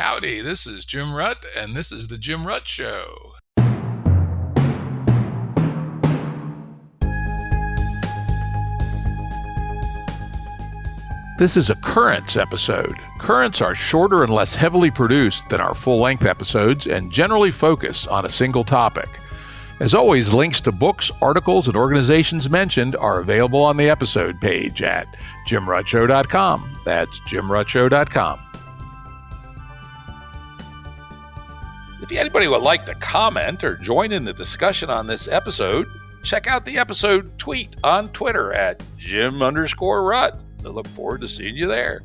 Howdy, this is Jim Rutt, and this is The Jim Rutt Show. This is a Currents episode. Currents are shorter and less heavily produced than our full-length episodes and generally focus on a single topic. As always, links to books, articles, and organizations mentioned are available on the episode page at jimruttshow.com. That's jimruttshow.com. If anybody would like to comment or join in the discussion on this episode, check out the episode tweet on Twitter at Jim_Rutt. I look forward to seeing you there.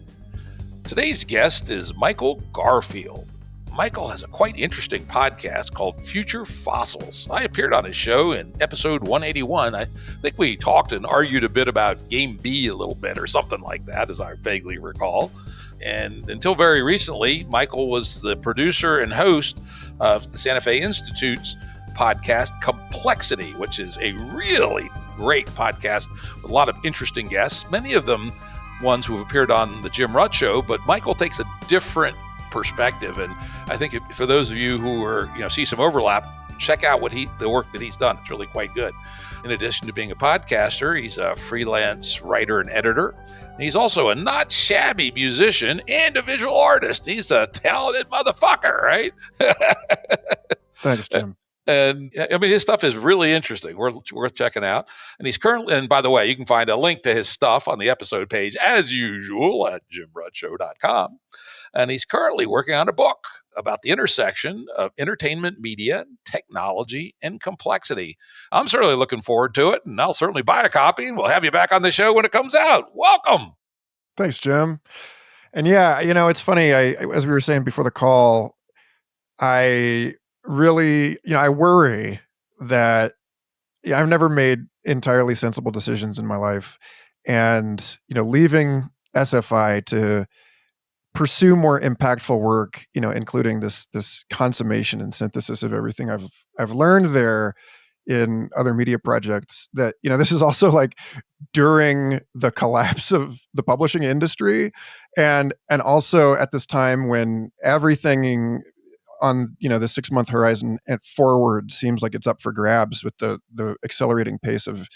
Today's guest is Michael Garfield. Michael has a quite interesting podcast called Future Fossils. I appeared on his show in episode 181. I think we talked and argued a bit about Game B a little bit or something like that, as I vaguely recall. And until very recently, Michael was the producer and host of the Santa Fe Institute's podcast Complexity, which is a really great podcast with a lot of interesting guests, many of them ones who have appeared on the Jim Rutt Show, but Michael takes a different perspective. And I think for those of you who are, see some overlap, check out the work that he's done. It's really quite good. In addition to being a podcaster, he's a freelance writer and editor. And he's also a not shabby musician and a visual artist. He's a talented motherfucker, right? Thanks, Jim. And I mean, his stuff is really interesting, worth checking out. And and by the way, you can find a link to his stuff on the episode page, as usual, at jimruttshow.com. And he's currently working on a book about the intersection of entertainment, media, technology, and complexity. I'm certainly looking forward to it, and I'll certainly buy a copy, and we'll have you back on the show when it comes out. Welcome. Thanks, Jim. And yeah, it's funny. As we were saying before the call, I really, I worry that I've never made entirely sensible decisions in my life. And, leaving SFI to pursue more impactful work, including this consummation and synthesis of everything I've learned there in other media projects, that, this is also like during the collapse of the publishing industry. And also at this time when everything on the 6-month horizon and forward seems like it's up for grabs with the accelerating pace of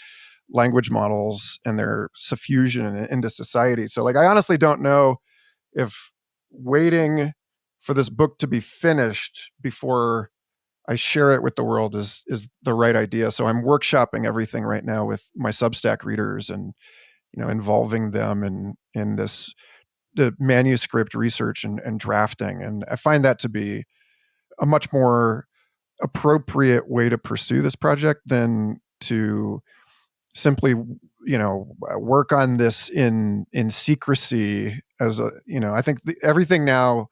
language models and their suffusion into society. So I honestly don't know if waiting for this book to be finished before I share it with the world is the right idea. So I'm workshopping everything right now with my Substack readers and involving them in the manuscript research and drafting. And I find that to be a much more appropriate way to pursue this project than to simply, work on this in secrecy. I think everything now,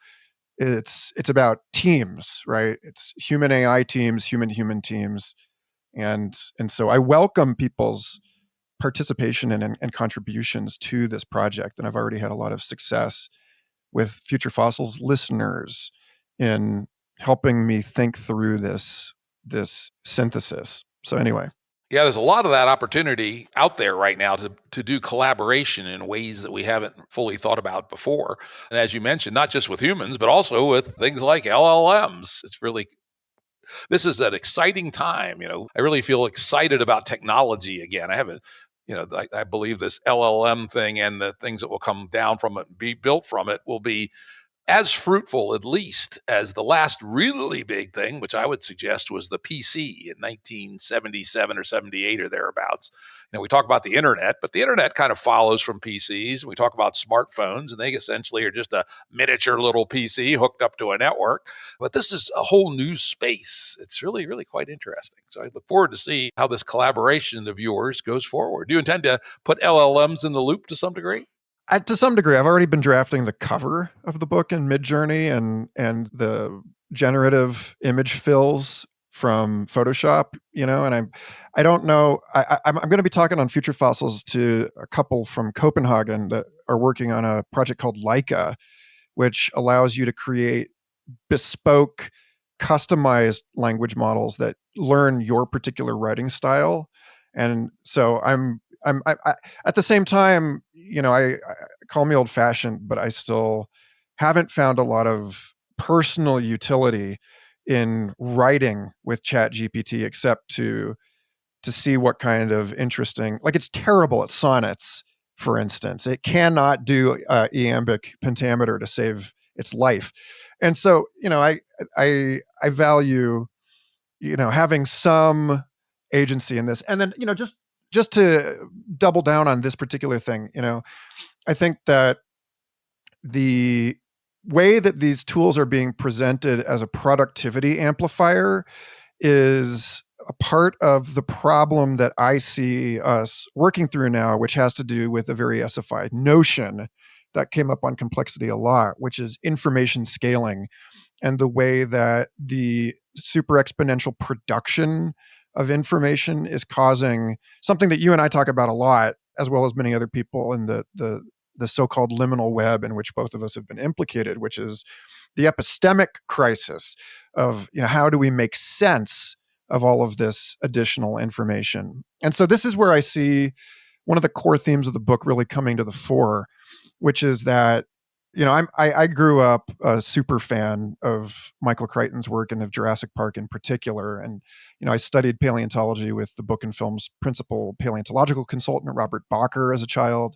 it's about teams, right? It's human AI teams, human teams, and so I welcome people's participation and contributions to this project. And I've already had a lot of success with Future Fossils listeners in helping me think through this synthesis. So anyway. Yeah, there's a lot of that opportunity out there right now to do collaboration in ways that we haven't fully thought about before. And as you mentioned, not just with humans, but also with things like LLMs. This is an exciting time. I really feel excited about technology again. I haven't, I believe this LLM thing and the things that will come down from it and be built from it will be as fruitful, at least, as the last really big thing, which I would suggest was the PC in 1977 or 78 or thereabouts. We talk about the internet, but the internet kind of follows from PCs. We talk about smartphones, and they essentially are just a miniature little PC hooked up to a network. But this is a whole new space. It's really, really quite interesting. So I look forward to see how this collaboration of yours goes forward. Do you intend to put LLMs in the loop to some degree? To some degree. I've already been drafting the cover of the book in Midjourney and the generative image fills from Photoshop, and I don't know. I'm going to be talking on Future Fossils to a couple from Copenhagen that are working on a project called Leica, which allows you to create bespoke, customized language models that learn your particular writing style. And so I'm at the same time, I call me old fashioned, but I still haven't found a lot of personal utility in writing with ChatGPT except to see what kind of interesting, like it's terrible at sonnets, for instance. It cannot do iambic pentameter to save its life. And so, I value, having some agency in this. And then, just to double down on this particular thing, I think that the way that these tools are being presented as a productivity amplifier is a part of the problem that I see us working through now, which has to do with a very essified notion that came up on complexity a lot, which is information scaling and the way that the super exponential production of information is causing something that you and I talk about a lot, as well as many other people in the so-called liminal web in which both of us have been implicated, which is the epistemic crisis of, how do we make sense of all of this additional information? And so this is where I see one of the core themes of the book really coming to the fore, which is that, I grew up a super fan of Michael Crichton's work and of Jurassic Park in particular. And, I studied paleontology with the book and film's principal paleontological consultant, Robert Bacher, as a child,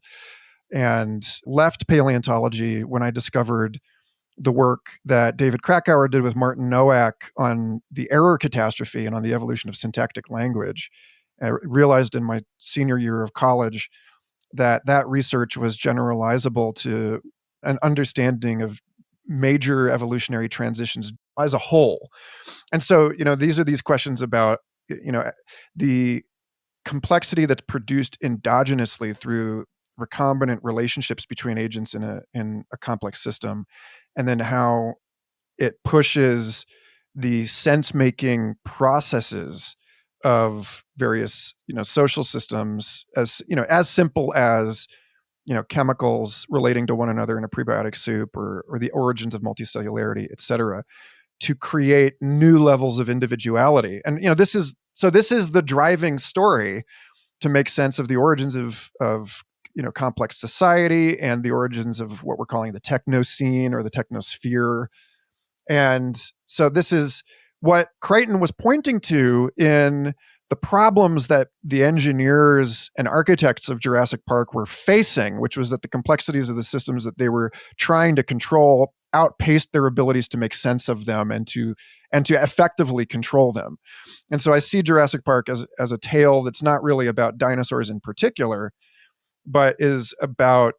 and left paleontology when I discovered the work that David Krakauer did with Martin Noack on the error catastrophe and on the evolution of syntactic language. I realized in my senior year of college that research was generalizable to an understanding of major evolutionary transitions as a whole. And so, these are these questions about, the complexity that's produced endogenously through recombinant relationships between agents in a complex system, and then how it pushes the sense-making processes of various, social systems, as simple as, chemicals relating to one another in a prebiotic soup, or the origins of multicellularity, et cetera, to create new levels of individuality. And, this is the driving story to make sense of the origins of complex society and the origins of what we're calling the techno-scene or the technosphere. And so this is what Crichton was pointing to in the problems that the engineers and architects of Jurassic Park were facing, which was that the complexities of the systems that they were trying to control outpaced their abilities to make sense of them and to effectively control them. And so I see Jurassic Park as a tale that's not really about dinosaurs in particular, but is about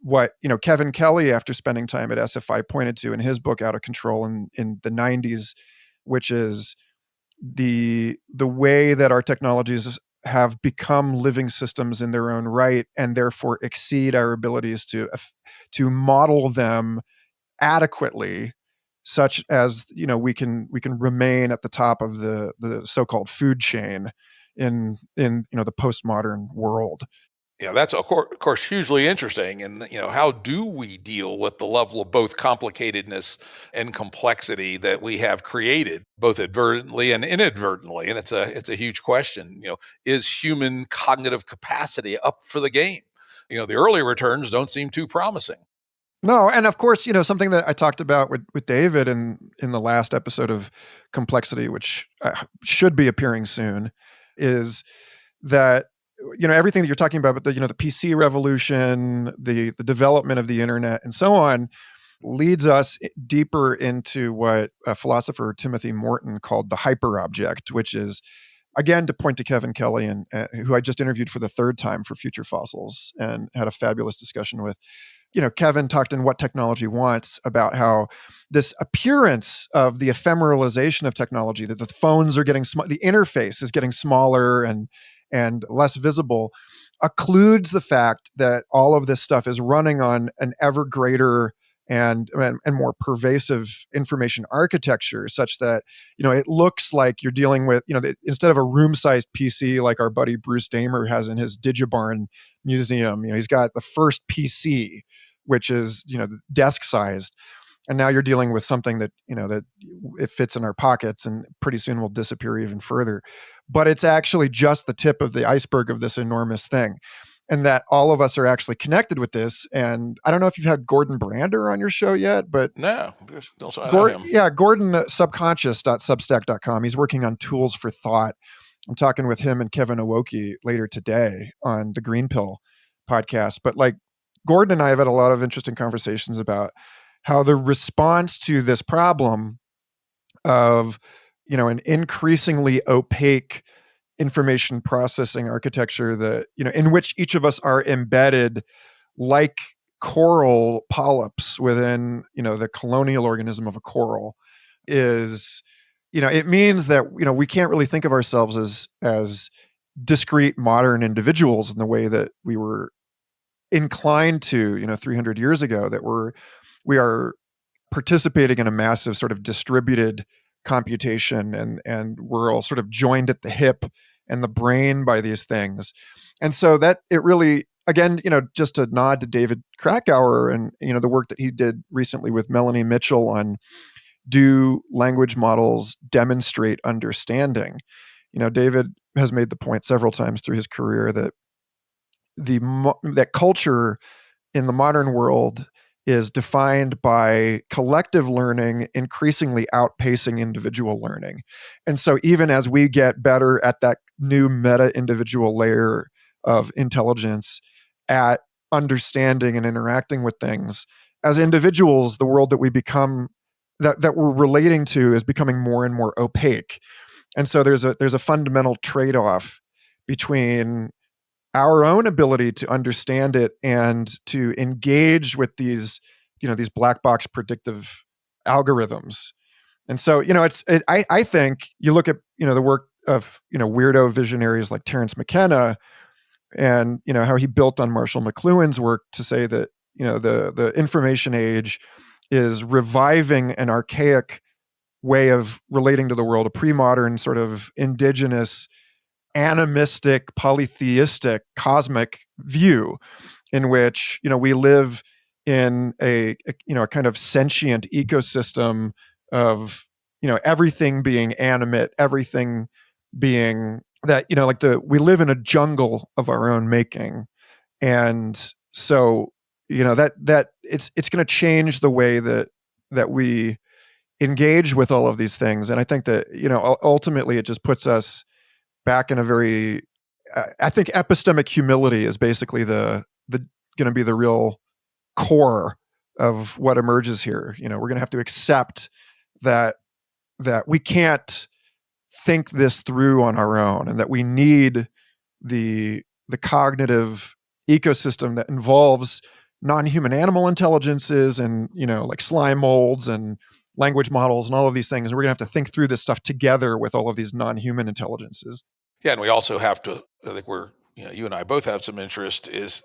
what, Kevin Kelly, after spending time at SFI, pointed to in his book Out of Control in the 90s, which is the way that our technologies have become living systems in their own right, and therefore exceed our abilities to model them adequately, such as, we can remain at the top of the so-called food chain in the postmodern world. That's of course hugely interesting. And, how do we deal with the level of both complicatedness and complexity that we have created, both advertently and inadvertently? And it's a huge question. Is human cognitive capacity up for the game? The early returns don't seem too promising. No, and of course, something that I talked about with David in the last episode of Complexity, which should be appearing soon, is that everything that you're talking about, but the PC revolution, the development of the internet, and so on, leads us deeper into what philosopher Timothy Morton called the hyperobject, which is, again, to point to Kevin Kelly, and who I just interviewed for the third time for Future Fossils and had a fabulous discussion with. Kevin talked in What Technology Wants about how this appearance of the ephemeralization of technology, that the phones are getting the interface is getting smaller and less visible, occludes the fact that all of this stuff is running on an ever greater and more pervasive information architecture, such that it looks like you're dealing with, instead of a room-sized PC like our buddy Bruce Damer has in his Digibarn museum, he's got the first PC, which is desk-sized, and now you're dealing with something that that it fits in our pockets and pretty soon will disappear even further. But it's actually just the tip of the iceberg of this enormous thing. and that all of us are actually connected with this. And I don't know if you've had Gordon Brander on your show yet, but No, don't I know him. Gordon at subconscious.substack.com. He's working on tools for thought. I'm talking with him and Kevin Awoki later today on the Green Pill podcast. But like Gordon and I have had a lot of interesting conversations about how the response to this problem of, an increasingly opaque information processing architecture that, in which each of us are embedded like coral polyps within, the colonial organism of a coral is, it means that, we can't really think of ourselves as discrete modern individuals in the way that we were inclined to, 300 years ago, that we are participating in a massive sort of distributed computation, and we're all sort of joined at the hip and the brain by these things. And so that it really, again, just a nod to David Krakauer and, the work that he did recently with Melanie Mitchell on do language models demonstrate understanding? David has made the point several times through his career that that culture in the modern world is defined by collective learning increasingly outpacing individual learning. And so even as we get better at that new meta individual layer of intelligence at understanding and interacting with things, as individuals, the world that we become, that we're relating to, is becoming more and more opaque. And so there's a fundamental trade-off between our own ability to understand it and to engage with these black box predictive algorithms. And so, I think you look at, the work of, weirdo visionaries like Terence McKenna, and, how he built on Marshall McLuhan's work to say that, the information age is reviving an archaic way of relating to the world, a pre-modern sort of indigenous, animistic, polytheistic, cosmic view in which, we live in a kind of sentient ecosystem of, everything being animate, everything being that, we live in a jungle of our own making. And so, that it's going to change the way that we engage with all of these things. And I think that, ultimately it just puts us back in a very, I think epistemic humility is basically the going to be the real core of what emerges here. We're going to have to accept that we can't think this through on our own, and that we need the cognitive ecosystem that involves non-human animal intelligences and, like slime molds and language models and all of these things. We're going to have to think through this stuff together with all of these non-human intelligences. Yeah, and we also have to, I think you and I both have some interest, is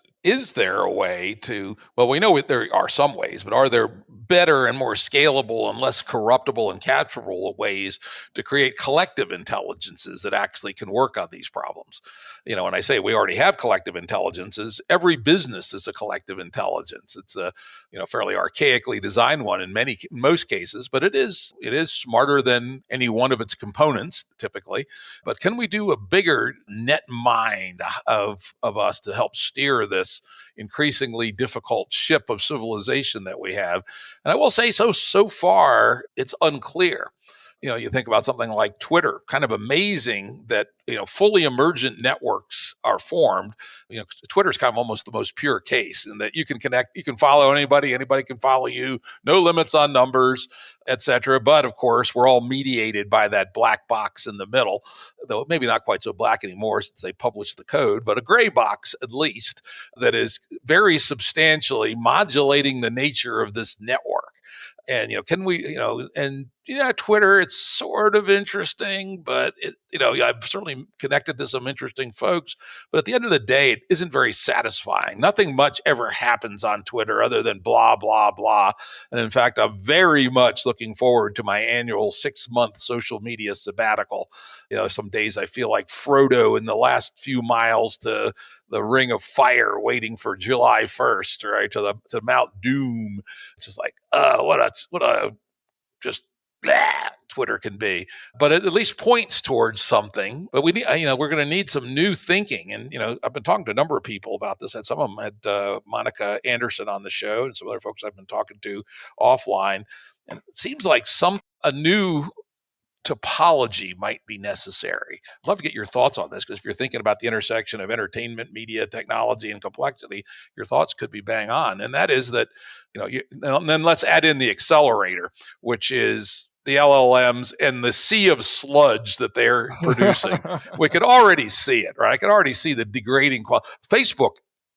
there a way to, well, we know there are some ways, but are there better and more scalable and less corruptible and capturable ways to create collective intelligences that actually can work on these problems? When I say we already have collective intelligences, every business is a collective intelligence. It's a, fairly archaically designed one in most cases, but it is smarter than any one of its components typically. But can we do a bigger net mind of us to help steer this increasingly difficult ship of civilization that we have? And I will say so far, it's unclear. You think about something like Twitter, kind of amazing that, fully emergent networks are formed. Twitter's kind of almost the most pure case in that you can connect, you can follow anybody can follow you, no limits on numbers, etc. But of course, we're all mediated by that black box in the middle, though maybe not quite so black anymore since they published the code, but a gray box at least that is very substantially modulating the nature of this network. And, can we, Twitter, it's sort of interesting, but I've certainly connected to some interesting folks, but at the end of the day, it isn't very satisfying. Nothing much ever happens on Twitter other than blah, blah, blah. And in fact, I'm very much looking forward to my annual 6-month social media sabbatical. Some days I feel like Frodo in the last few miles to the Ring of Fire waiting for July 1st, right, to Mount Doom. It's just like, what a just Twitter can be, but it at least points towards something. But we need, we're going to need some new thinking. And, I've been talking to a number of people about this, and some of them had Monica Anderson on the show and some other folks I've been talking to offline. And it seems like a new topology might be necessary. I'd love to get your thoughts on this, because if you're thinking about the intersection of entertainment, media, technology, and complexity, your thoughts could be bang on. And that is that, and then let's add in the accelerator, which is the LLMs and the sea of sludge that they're producing. We could already see it, right? I could already see the degrading quality. Facebook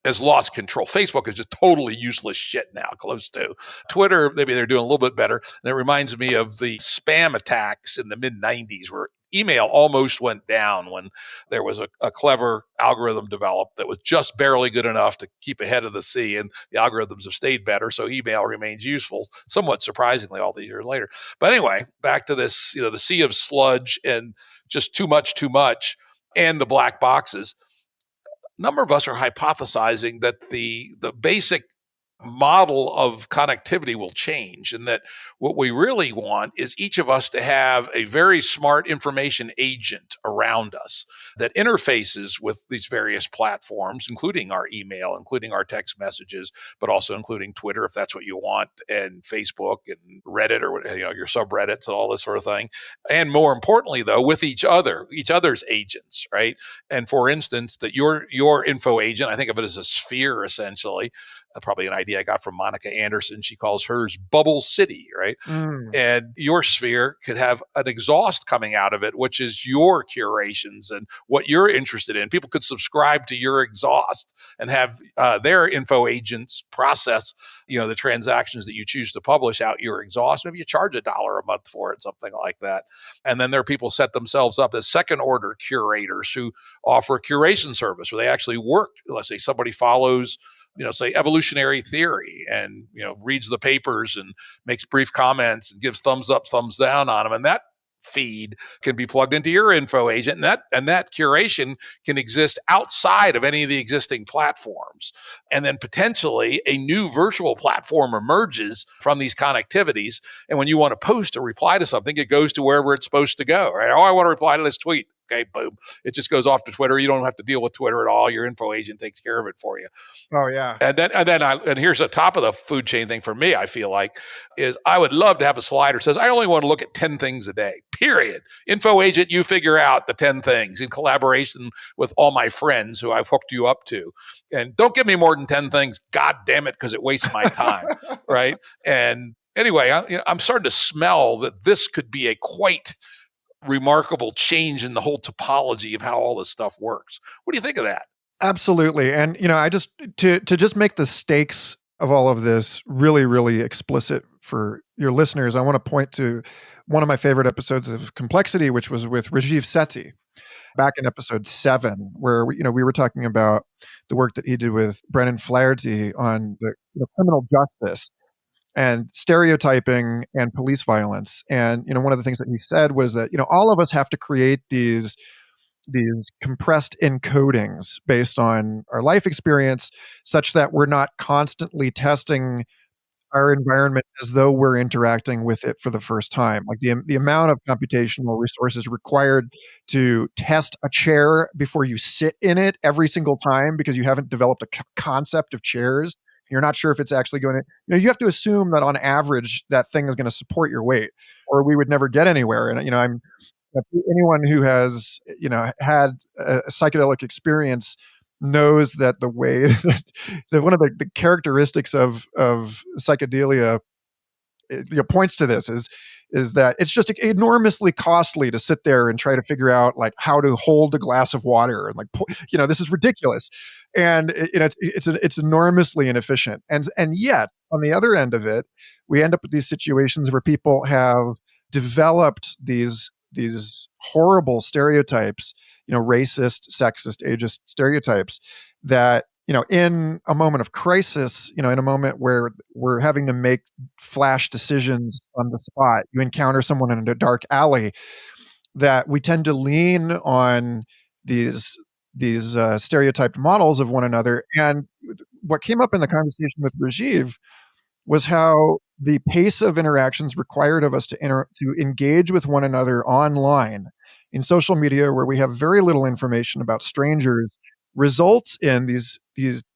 has lost control. Facebook is just totally useless shit now, close to. Twitter, maybe they're doing a little bit better. And it reminds me of the spam attacks in the mid-90s, where email almost went down when there was a clever algorithm developed that was just barely good enough to keep ahead of the sea, and the algorithms have stayed better, so email remains useful, somewhat surprisingly, all these years later. But anyway, back to this, the sea of sludge and just too much, and the black boxes. A number of us are hypothesizing that the basic model of connectivity will change, and that what we really want is each of us to have a very smart information agent around us that interfaces with these various platforms, including our email, including our text messages, but also including Twitter, if that's what you want, and Facebook and Reddit, or your subreddits and all this sort of thing. And more importantly, though, with each other's agents, right? And for instance, that your info agent, I think of it as a sphere, essentially. Probably an idea I got from Monica Anderson. She calls hers Bubble City, right? And your sphere could have an exhaust coming out of it, which is your curations and what you're interested in. People could subscribe to your exhaust and have their info agents process, the transactions that you choose to publish out your exhaust. Maybe you charge $1 a month for it, something like that. And then there are people set themselves up as second order curators who offer a curation service where they actually work. Let's say somebody follows say evolutionary theory, and, reads the papers and makes brief comments and gives thumbs up, thumbs down on them. And that feed can be plugged into your info agent, and that curation can exist outside of any of the existing platforms. And then potentially a new virtual platform emerges from these connectivities. And when you want to post or reply to something, it goes to wherever it's supposed to go, right? Oh, I want to reply to this tweet. Okay, boom. It just goes off to Twitter. You don't have to deal with Twitter at all. Your info agent takes care of it for you. Oh, yeah. And here's the top of the food chain thing for me, I feel like, is I would love to have a slider that says, I only want to look at 10 things a day, period. Info agent, you figure out the 10 things in collaboration with all my friends who I've hooked you up to. And don't give me more than 10 things, God damn it, because it wastes my time, right? And anyway, I'm starting to smell that this could be a quite remarkable change in the whole topology of how all this stuff works. What do you think of that? Absolutely. And, I just, to just make the stakes of all of this really, really explicit for your listeners, I want to point to one of my favorite episodes of Complexity, which was with Rajiv Sethi back in episode 7, where we were talking about the work that he did with Brennan Flaherty on the criminal justice and stereotyping and police violence. And, one of the things that he said was that, all of us have to create these compressed encodings based on our life experience, such that we're not constantly testing our environment as though we're interacting with it for the first time. Like the amount of computational resources required to test a chair before you sit in it every single time, because you haven't developed a concept of chairs. You're not sure if it's actually going to, you have to assume that on average that thing is going to support your weight, or we would never get anywhere. And, anyone who has, had a psychedelic experience knows that the way that one of the characteristics of psychedelia points to this is that it's just enormously costly to sit there and try to figure out like how to hold a glass of water, and this is ridiculous, and it's enormously inefficient, and yet on the other end of it, we end up with these situations where people have developed these horrible stereotypes, racist, sexist, ageist stereotypes that, in a moment of crisis, in a moment where we're having to make flash decisions on the spot, you encounter someone in a dark alley, that we tend to lean on these stereotyped models of one another. And what came up in the conversation with Rajiv was how the pace of interactions required of us to engage with one another online in social media, where we have very little information about strangers, results in these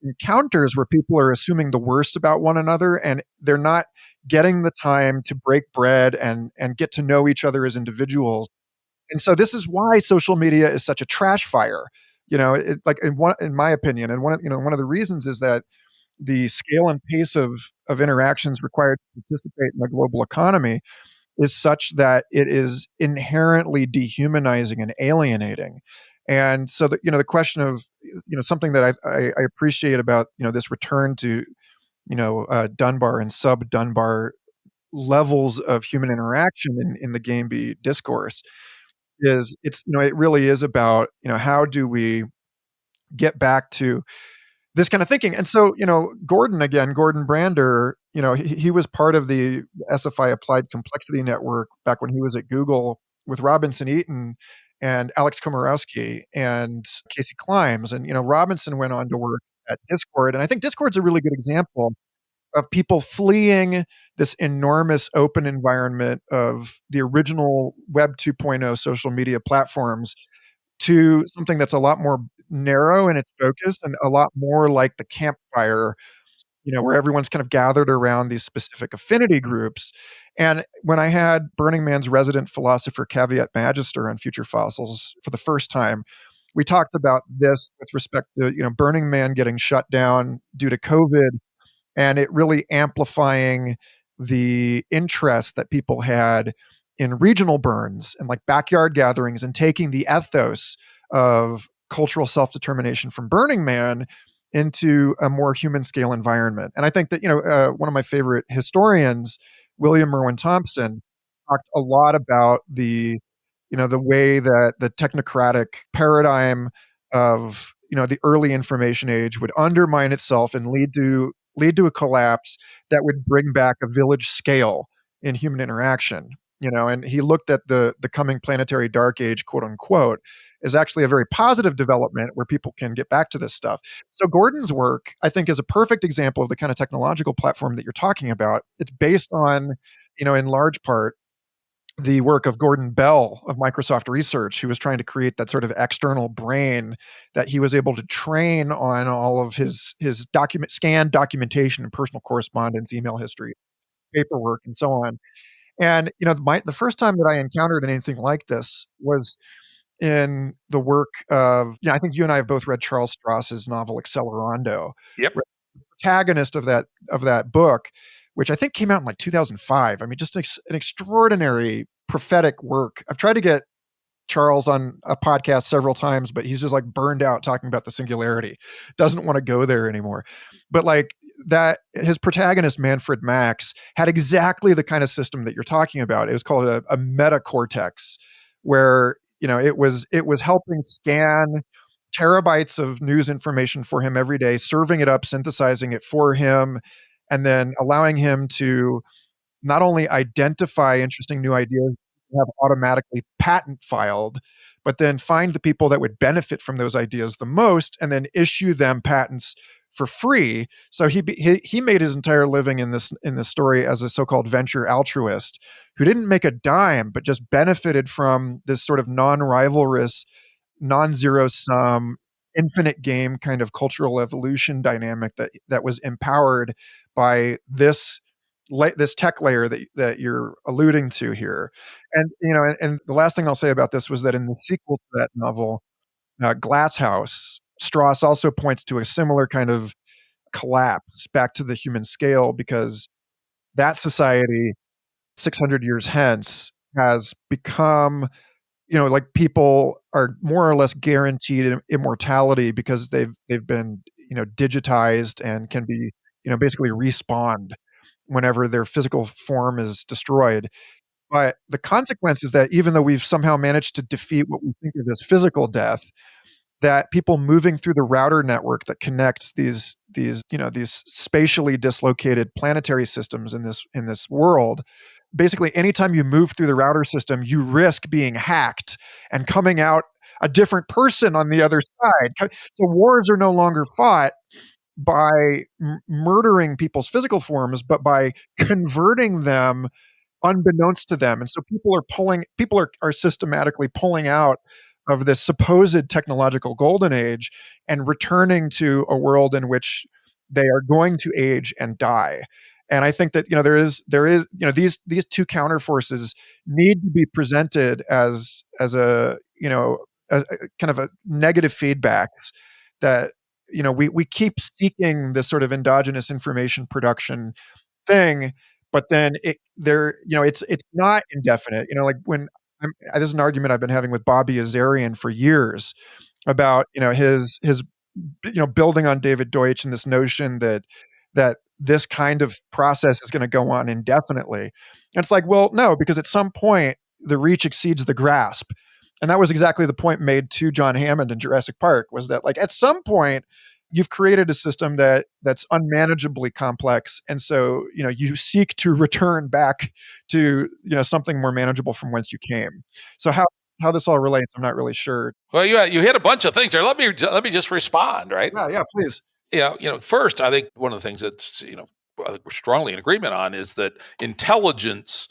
encounters where people are assuming the worst about one another, and they're not getting the time to break bread and get to know each other as individuals. And so this is why social media is such a trash fire. Like, in my opinion, and one of the reasons is that the scale and pace of interactions required to participate in the global economy is such that it is inherently dehumanizing and alienating. And so the question of, something that I appreciate about, this return to, Dunbar and sub Dunbar levels of human interaction in the game B discourse is, it really is about, how do we get back to this kind of thinking. And so, Gordon Brander, he was part of the SFI Applied Complexity Network back when he was at Google with Robinson Eaton and Alex Komorowski and Casey Climes. And, Robinson went on to work at Discord. And I think Discord's a really good example of people fleeing this enormous open environment of the original Web 2.0 social media platforms to something that's a lot more narrow in its focus and a lot more like the campfire, where everyone's kind of gathered around these specific affinity groups. And when I had Burning Man's resident philosopher Caveat Magister on Future Fossils for the first time, we talked about this with respect to, Burning Man getting shut down due to COVID, and it really amplifying the interest that people had in regional burns and like backyard gatherings, and taking the ethos of cultural self-determination from Burning Man into a more human scale environment. And I think that, one of my favorite historians, William Merwin Thompson, talked a lot about the way that the technocratic paradigm of, the early information age would undermine itself and lead to a collapse that would bring back a village scale in human interaction. And he looked at the coming planetary dark age, quote unquote, is actually a very positive development where people can get back to this stuff. So Gordon's work, I think, is a perfect example of the kind of technological platform that you're talking about. It's based on, in large part, the work of Gordon Bell of Microsoft Research, who was trying to create that sort of external brain that he was able to train on all of his scanned documentation and personal correspondence, email history, paperwork, and so on. And the first time that I encountered anything like this was in the work of, I think you and I have both read Charles Stross's novel Accelerando. Yep. The protagonist of that book, which I think came out in like 2005. I mean, just an extraordinary prophetic work. I've tried to get Charles on a podcast several times, but he's just like burned out talking about the singularity. Doesn't want to go there anymore. But like that, his protagonist, Manfred Max, had exactly the kind of system that you're talking about. It was called a metacortex, where, it was helping scan terabytes of news information for him every day, serving it up, synthesizing it for him, and then allowing him to not only identify interesting new ideas, have automatically patent filed, but then find the people that would benefit from those ideas the most, and then issue them patents for free. So he made his entire living in this story as a so-called venture altruist who didn't make a dime, but just benefited from this sort of non-rivalrous, non-zero sum, infinite game kind of cultural evolution dynamic that was empowered by this tech layer that you're alluding to here. And and the last thing I'll say about this was that in the sequel to that novel, Glass House, Stross also points to a similar kind of collapse back to the human scale, because that society 600 years hence has become, like, people are more or less guaranteed immortality because they've been, digitized and can be, basically respawned whenever their physical form is destroyed. But the consequence is that even though we've somehow managed to defeat what we think of as physical death, that people moving through the router network that connects these spatially dislocated planetary systems in this world, basically anytime you move through the router system, you risk being hacked and coming out a different person on the other side. So wars are no longer fought by murdering people's physical forms, but by converting them unbeknownst to them. And so people are systematically pulling out of this supposed technological golden age and returning to a world in which they are going to age and die. And I think that there is these two counterforces need to be presented as a kind of a negative feedbacks that we keep seeking this sort of endogenous information production thing, but then it's not indefinite. Like when this is an argument I've been having with Bobby Azarian for years about his building on David Deutsch and this notion that this kind of process is going to go on indefinitely. And it's like, well, no, because at some point the reach exceeds the grasp. And that was exactly the point made to John Hammond in Jurassic Park, was that like at some point you've created a system that's unmanageably complex, and so you seek to return back to something more manageable from whence you came. So how this all relates, I'm not really sure. Well, you hit a bunch of things there. Let me just respond, right? Yeah, please. First, I think one of the things that's I think we're strongly in agreement on is that intelligence.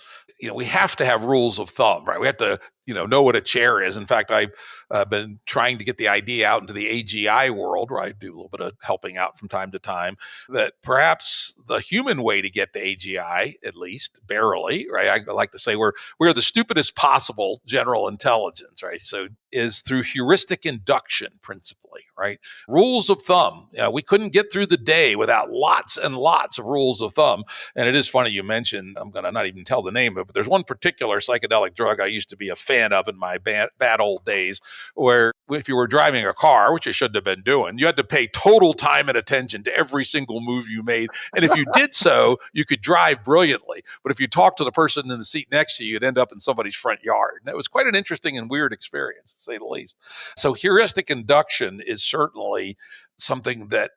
We have to have rules of thumb, right? We have to know what a chair is. In fact, I've been trying to get the idea out into the AGI world, where I do a little bit of helping out from time to time, that perhaps the human way to get to AGI, at least barely, right? I like to say we're the stupidest possible general intelligence, right? So is through heuristic induction, principally, right? Rules of thumb. We couldn't get through the day without lots and lots of rules of thumb. And it is funny you mentioned, I'm going to not even tell the name of it, but there's one particular psychedelic drug I used to be a fan of in my bad old days, where if you were driving a car, which you shouldn't have been doing, you had to pay total time and attention to every single move you made. And if you did so, you could drive brilliantly. But if you talked to the person in the seat next to you, you'd end up in somebody's front yard. And it was quite an interesting and weird experience, to say the least. So heuristic induction is certainly something that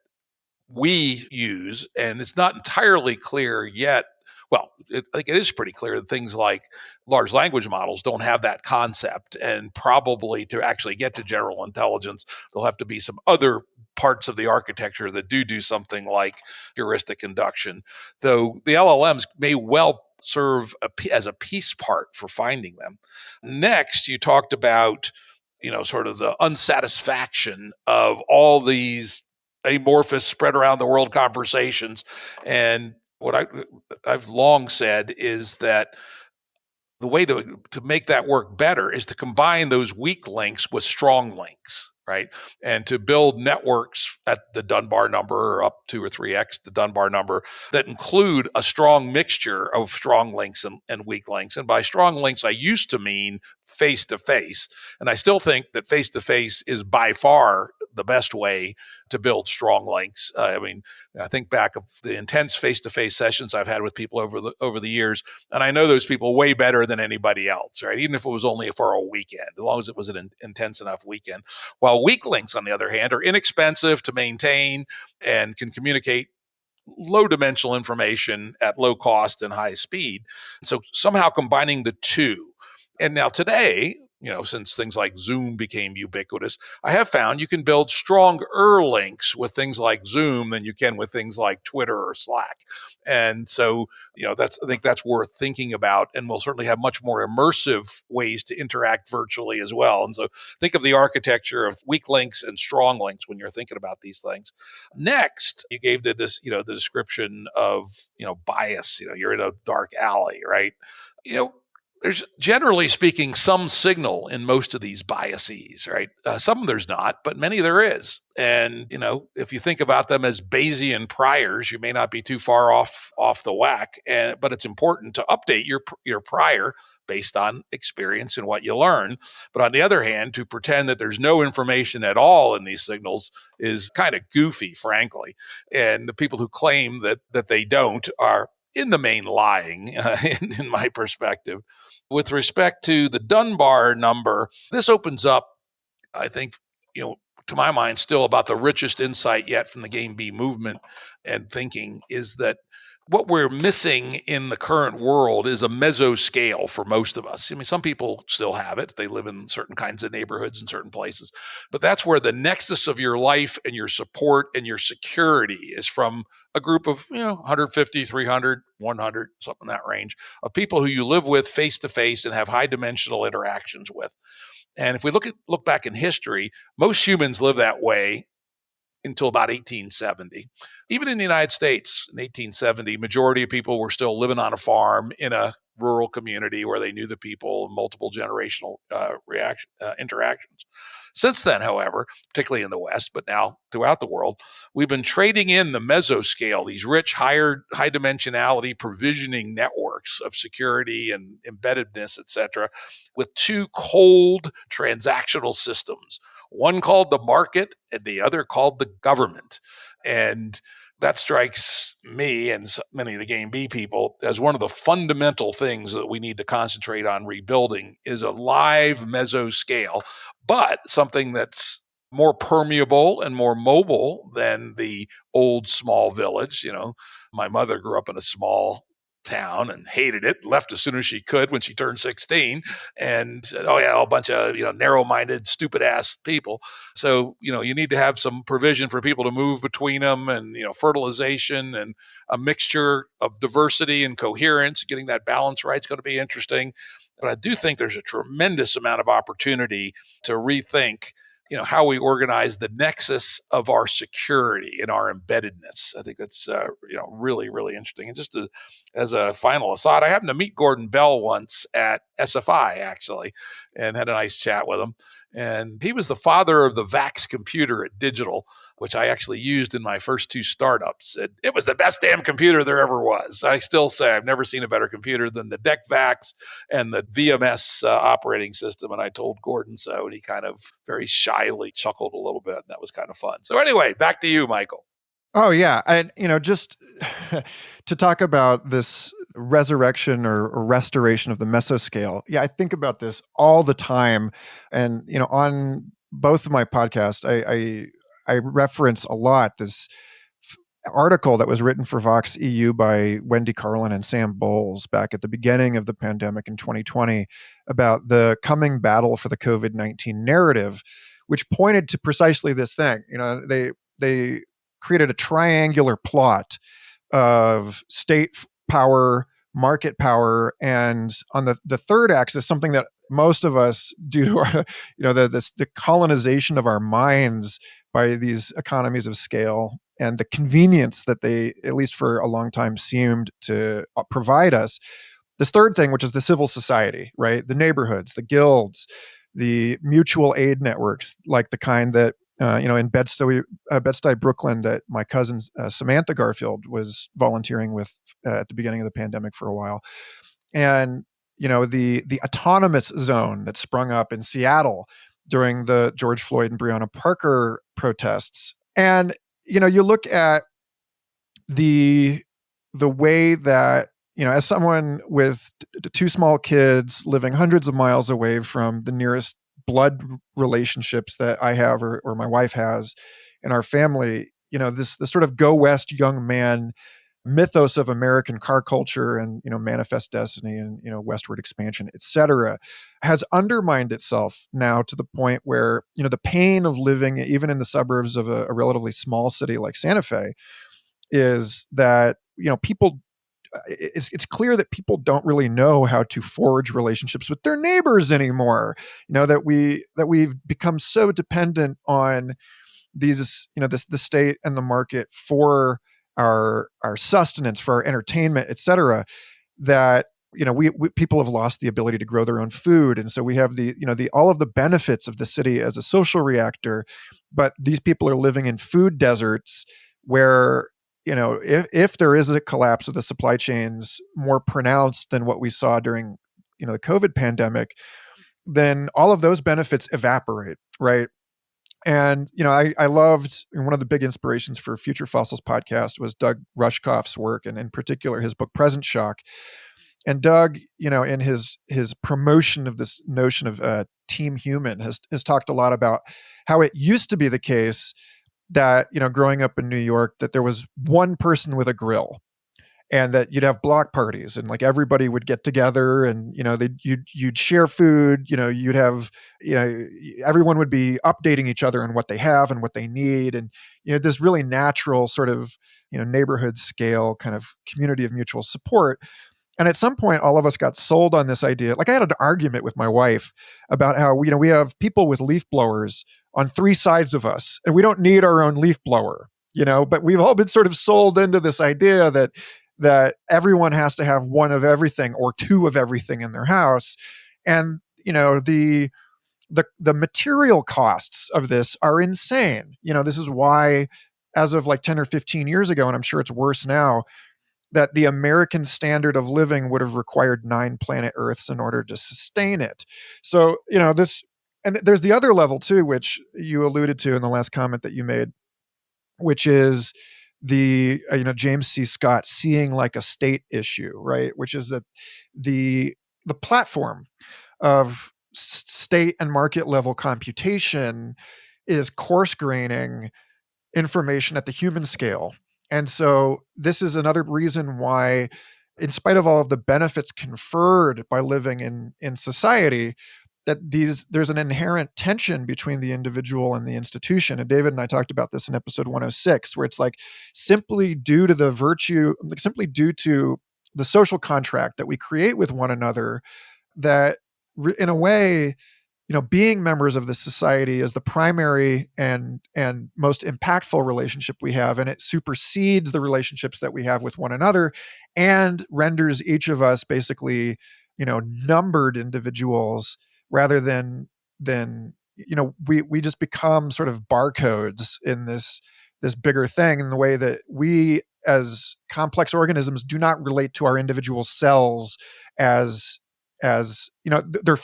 we use, and it's not entirely clear yet. Well, I think it is pretty clear that things like large language models don't have that concept, and probably to actually get to general intelligence, there'll have to be some other parts of the architecture that do something like heuristic induction, though the LLMs may well serve as a piece part for finding them. Next, you talked about sort of the unsatisfaction of all these amorphous, spread around the world conversations. And what I've long said is that the way to make that work better is to combine those weak links with strong links, right? And to build networks at the Dunbar number, or up 2 or 3x the Dunbar number, that include a strong mixture of strong links and weak links. And by strong links, I used to mean face-to-face. And I still think that face-to-face is by far the best way to build strong links. I think back of the intense face-to-face sessions I've had with people over the years, and I know those people way better than anybody else, right? Even if it was only for a weekend, as long as it was an intense enough weekend. While weak links, on the other hand, are inexpensive to maintain and can communicate low dimensional information at low cost and high speed. So somehow combining the two. And now today, since things like Zoom became ubiquitous, I have found you can build stronger links with things like Zoom than you can with things like Twitter or Slack. And so, I think that's worth thinking about, and we'll certainly have much more immersive ways to interact virtually as well. And so think of the architecture of weak links and strong links when you're thinking about these things. Next, you gave the description of, bias. You're in a dark alley, right? There's, generally speaking, some signal in most of these biases, right? Some there's not, but many there is. And, if you think about them as Bayesian priors, you may not be too far off the whack. But it's important to update your prior based on experience and what you learn. But on the other hand, to pretend that there's no information at all in these signals is kind of goofy, frankly. And the people who claim that they don't are in the main lying, in my perspective. With respect to the Dunbar number, this opens up, I think, to my mind, still about the richest insight yet from the Game B movement and thinking, is that what we're missing in the current world is a mesoscale for most of us. I mean, some people still have it. They live in certain kinds of neighborhoods in certain places. But that's where the nexus of your life and your support and your security is from a group of, 150, 300, 100, something in that range of people who you live with face to face and have high dimensional interactions with. And if we look back in history, most humans live that way until about 1870. Even in the United States, in 1870, majority of people were still living on a farm in a rural community where they knew the people, multiple generational interactions. Since then, however, particularly in the West, but now throughout the world, we've been trading in the mesoscale, these rich, high dimensionality provisioning networks of security and embeddedness, et cetera, with two cold transactional systems, one called the market and the other called the government. And that strikes me and many of the Game B people as one of the fundamental things that we need to concentrate on rebuilding is a live mesoscale, but something that's more permeable and more mobile than the old small village. My mother grew up in a small town and hated it, left as soon as she could when she turned 16, and a bunch of narrow-minded, stupid-ass people. So you need to have some provision for people to move between them, and fertilization and a mixture of diversity and coherence. Getting that balance right is going to be interesting. But I do think there's a tremendous amount of opportunity to rethink how we organize the nexus of our security and our embeddedness. I think that's really, really interesting. And just as a final aside, I happened to meet Gordon Bell once at SFI, actually, and had a nice chat with him. And he was the father of the VAX computer at Digital, which I actually used in my first two startups. It was the best damn computer there ever was. I still say I've never seen a better computer than the DEC VAX and the VMS operating system. And I told Gordon so, and he kind of very shyly chuckled a little bit. And that was kind of fun. So anyway, back to you, Michael. Oh, yeah. And, just to talk about this resurrection or restoration of the mesoscale. Yeah, I think about this all the time. And, on both of my podcasts, I reference a lot this article that was written for Vox EU by Wendy Carlin and Sam Bowles back at the beginning of the pandemic in 2020 about the coming battle for the COVID-19 narrative, which pointed to precisely this thing. They created a triangular plot of state power, market power, and on the third axis, something that most of us do to our, the colonization of our minds by these economies of scale and the convenience that they, at least for a long time, seemed to provide us. This third thing, which is the civil society, right? The neighborhoods, the guilds, the mutual aid networks, like the kind that in Bed-Stuy, Brooklyn, that my cousin Samantha Garfield was volunteering with at the beginning of the pandemic for a while, and the autonomous zone that sprung up in Seattle during the George Floyd and Breonna Parker protests. And you look at the way that as someone with two small kids living hundreds of miles away from the nearest blood relationships that I have or my wife has in our family, this sort of go west young man mythos of American car culture and manifest destiny and westward expansion, et cetera, has undermined itself now to the point where the pain of living even in the suburbs of a relatively small city like Santa Fe is that people. It's clear that people don't really know how to forge relationships with their neighbors anymore. That we've become so dependent on these, the state and the market for our sustenance, for our entertainment, et cetera, that we people have lost the ability to grow their own food, and so we have the all of the benefits of the city as a social reactor, but these people are living in food deserts where if there is a collapse of the supply chains more pronounced than what we saw during the COVID pandemic, then all of those benefits evaporate, right? And I loved one of the big inspirations for Future Fossils podcast was Doug Rushkoff's work, and in particular his book Present Shock. And Doug, in his promotion of this notion of team human, has talked a lot about how it used to be the case that growing up in New York, that there was one person with a grill, and that you'd have block parties and like everybody would get together and, you'd share food, you'd have, everyone would be updating each other on what they have and what they need. And, this really natural sort of, neighborhood scale kind of community of mutual support. And at some point, all of us got sold on this idea. Like I had an argument with my wife about how, we have people with leaf blowers on three sides of us, and we don't need our own leaf blower, but we've all been sort of sold into this idea that everyone has to have one of everything or two of everything in their house. And, the material costs of this are insane. This is why, as of like 10 or 15 years ago, and I'm sure it's worse now, that the American standard of living would have required 9 planet Earths in order to sustain it. So, and there's the other level too, which you alluded to in the last comment that you made, which is the, James C. Scott seeing like a state issue, right? Which is that the platform of state and market level computation is coarse graining information at the human scale. And so this is another reason why, in spite of all of the benefits conferred by living in society, that there's an inherent tension between the individual and the institution. And David and I talked about this in episode 106, where it's like simply due to the social contract that we create with one another, that in a way, being members of this society is the primary and most impactful relationship we have, and it supersedes the relationships that we have with one another, and renders each of us basically, numbered individuals rather than we just become sort of barcodes in this bigger thing, in the way that we as complex organisms do not relate to our individual cells as they're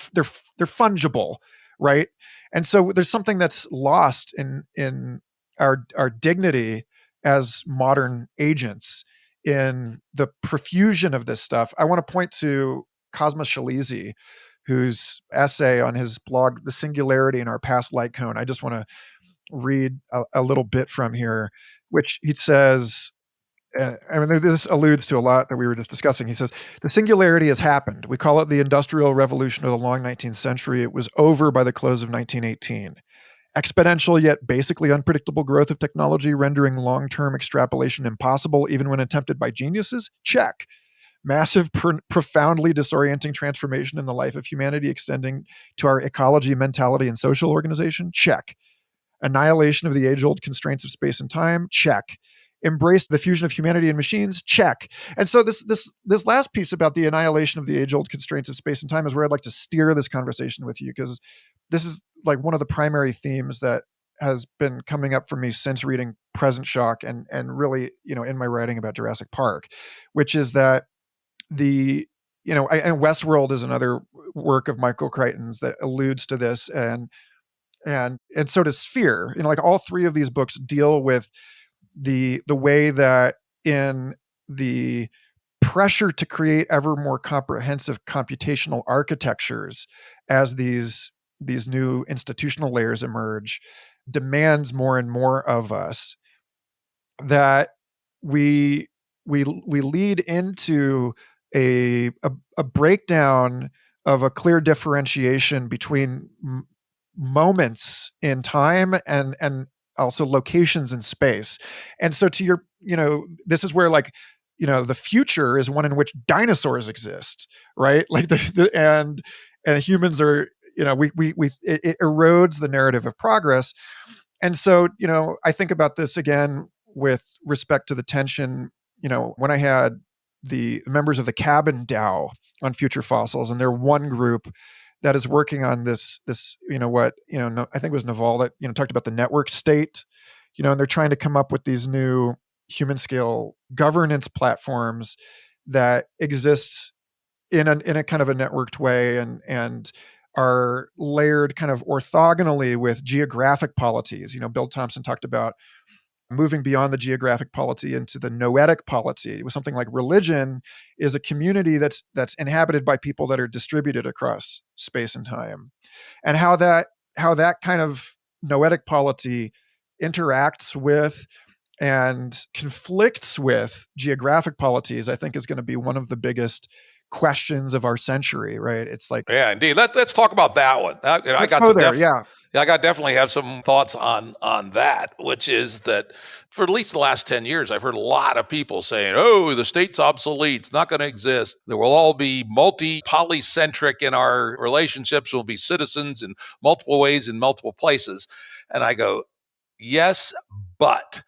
fungible, right? And so there's something that's lost in our dignity as modern agents in the profusion of this stuff. I want to point to Cosmas Shalizi, whose essay on his blog, The Singularity in Our Past Light Cone. I just want to read a little bit from here, which he says, this alludes to a lot that we were just discussing. He says, the singularity has happened. We call it the Industrial Revolution of the long 19th century. It was over by the close of 1918. Exponential yet basically unpredictable growth of technology, rendering long-term extrapolation impossible even when attempted by geniuses? Check. Massive, profoundly disorienting transformation in the life of humanity, extending to our ecology, mentality, and social organization? Check. Annihilation of the age-old constraints of space and time? Check. Embrace the fusion of humanity and machines? Check. And so this last piece about the annihilation of the age-old constraints of space and time is where I'd like to steer this conversation with you, because this is like one of the primary themes that has been coming up for me since reading Present Shock and really, in my writing about Jurassic Park, which is that and Westworld is another work of Michael Crichton's that alludes to this, and so does Sphere. Like all three of these books deal with the way that in the pressure to create ever more comprehensive computational architectures as these new institutional layers emerge, demands more and more of us, that we lead into a breakdown of a clear differentiation between moments in time and also locations in space. And so to your, this is where the future is one in which dinosaurs exist, right? Like and humans are, it erodes the narrative of progress. And so, I think about this again with respect to the tension, when I had the members of the Cabin DAO on Future Fossils, and they're one group that is working on this, I think it was Naval that, talked about the network state, and they're trying to come up with these new human scale governance platforms that exist in a kind of a networked way and are layered kind of orthogonally with geographic polities. Bill Thompson talked about moving beyond the geographic polity into the noetic polity, with something like religion is a community that's inhabited by people that are distributed across space and time, and how that kind of noetic polity interacts with and conflicts with geographic polities, I think is going to be one of the biggest questions of our century, right? It's like, Yeah, indeed. Let's talk about that one. I let's got go some there. Yeah. yeah, I got definitely have some thoughts on that, which is that for at least the last 10 years, I've heard a lot of people saying, "Oh, the state's obsolete. It's not going to exist. There will all be polycentric in our relationships. We'll be citizens in multiple ways in multiple places." And I go, "Yes, but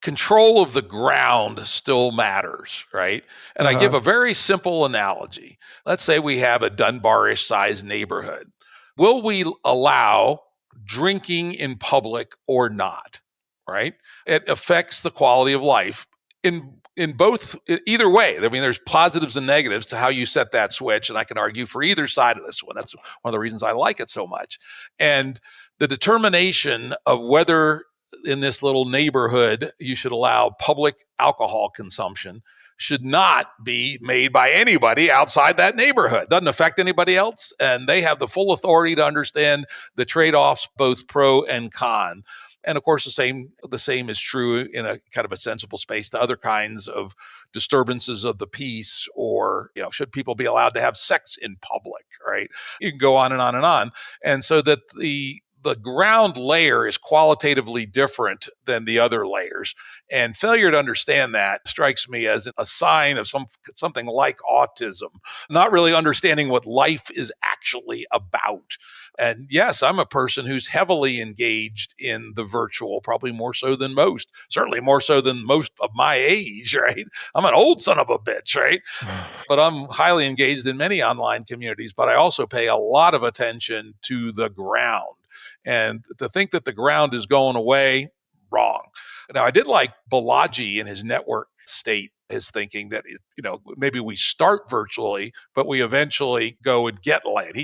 control of the ground still matters, right?" And I give Uh-huh. a very simple analogy. Let's say we have a Dunbar-ish sized neighborhood. Will we allow drinking in public or not, right? It affects the quality of life in both, either way. I mean, there's positives and negatives to how you set that switch, and I can argue for either side of this one. That's one of the reasons I like it so much. And the determination of whether in this little neighborhood you should allow public alcohol consumption should not be made by anybody outside that neighborhood. Doesn't affect anybody else, and they have the full authority to understand the trade-offs, both pro and con. And of course, the same is true in a kind of a sensible space to other kinds of disturbances of the peace, or should people be allowed to have sex in public, right? You can go on and on and on. And so that the ground layer is qualitatively different than the other layers. And failure to understand that strikes me as a sign of something like autism, not really understanding what life is actually about. And yes, I'm a person who's heavily engaged in the virtual, probably more so than most, certainly more so than most of my age, right? I'm an old son of a bitch, right? But I'm highly engaged in many online communities, but I also pay a lot of attention to the ground. And to think that the ground is going away, wrong. Now, I did like Balaji in his network state, his thinking that maybe we start virtually, but we eventually go and get land.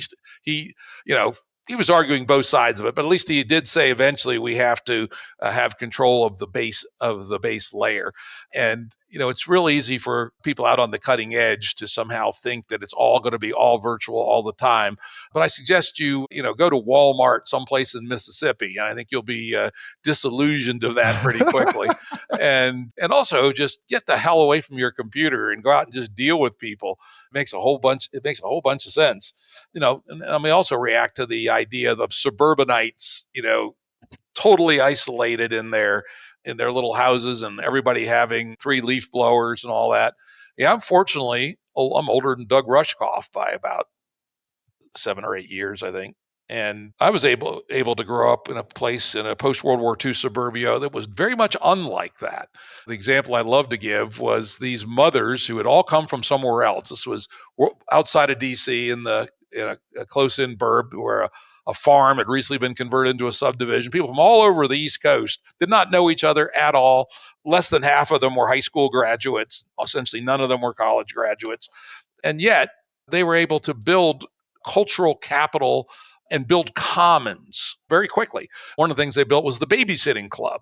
He you know he was arguing both sides of it, but at least he did say eventually we have to have control of the base layer. And it's real easy for people out on the cutting edge to somehow think that it's all going to be all virtual all the time. But I suggest you go to Walmart someplace in Mississippi, and I think you'll be disillusioned of that pretty quickly. and also just get the hell away from your computer and go out and just deal with people. It makes a whole bunch of sense. And I may also react to the idea of suburbanites, totally isolated in their little houses, and everybody having 3 leaf blowers and all that. Yeah, unfortunately, I'm older than Doug Rushkoff by about 7 or 8 years, I think. And I was able to grow up in a place in a post-World War II suburbia that was very much unlike that. The example I love to give was these mothers who had all come from somewhere else. This was outside of D.C. in a close-in burb where a farm had recently been converted into a subdivision. People from all over the East Coast did not know each other at all. Less than half of them were high school graduates. Essentially, none of them were college graduates. And yet, they were able to build cultural capital and build commons very quickly. One of the things they built was the babysitting club.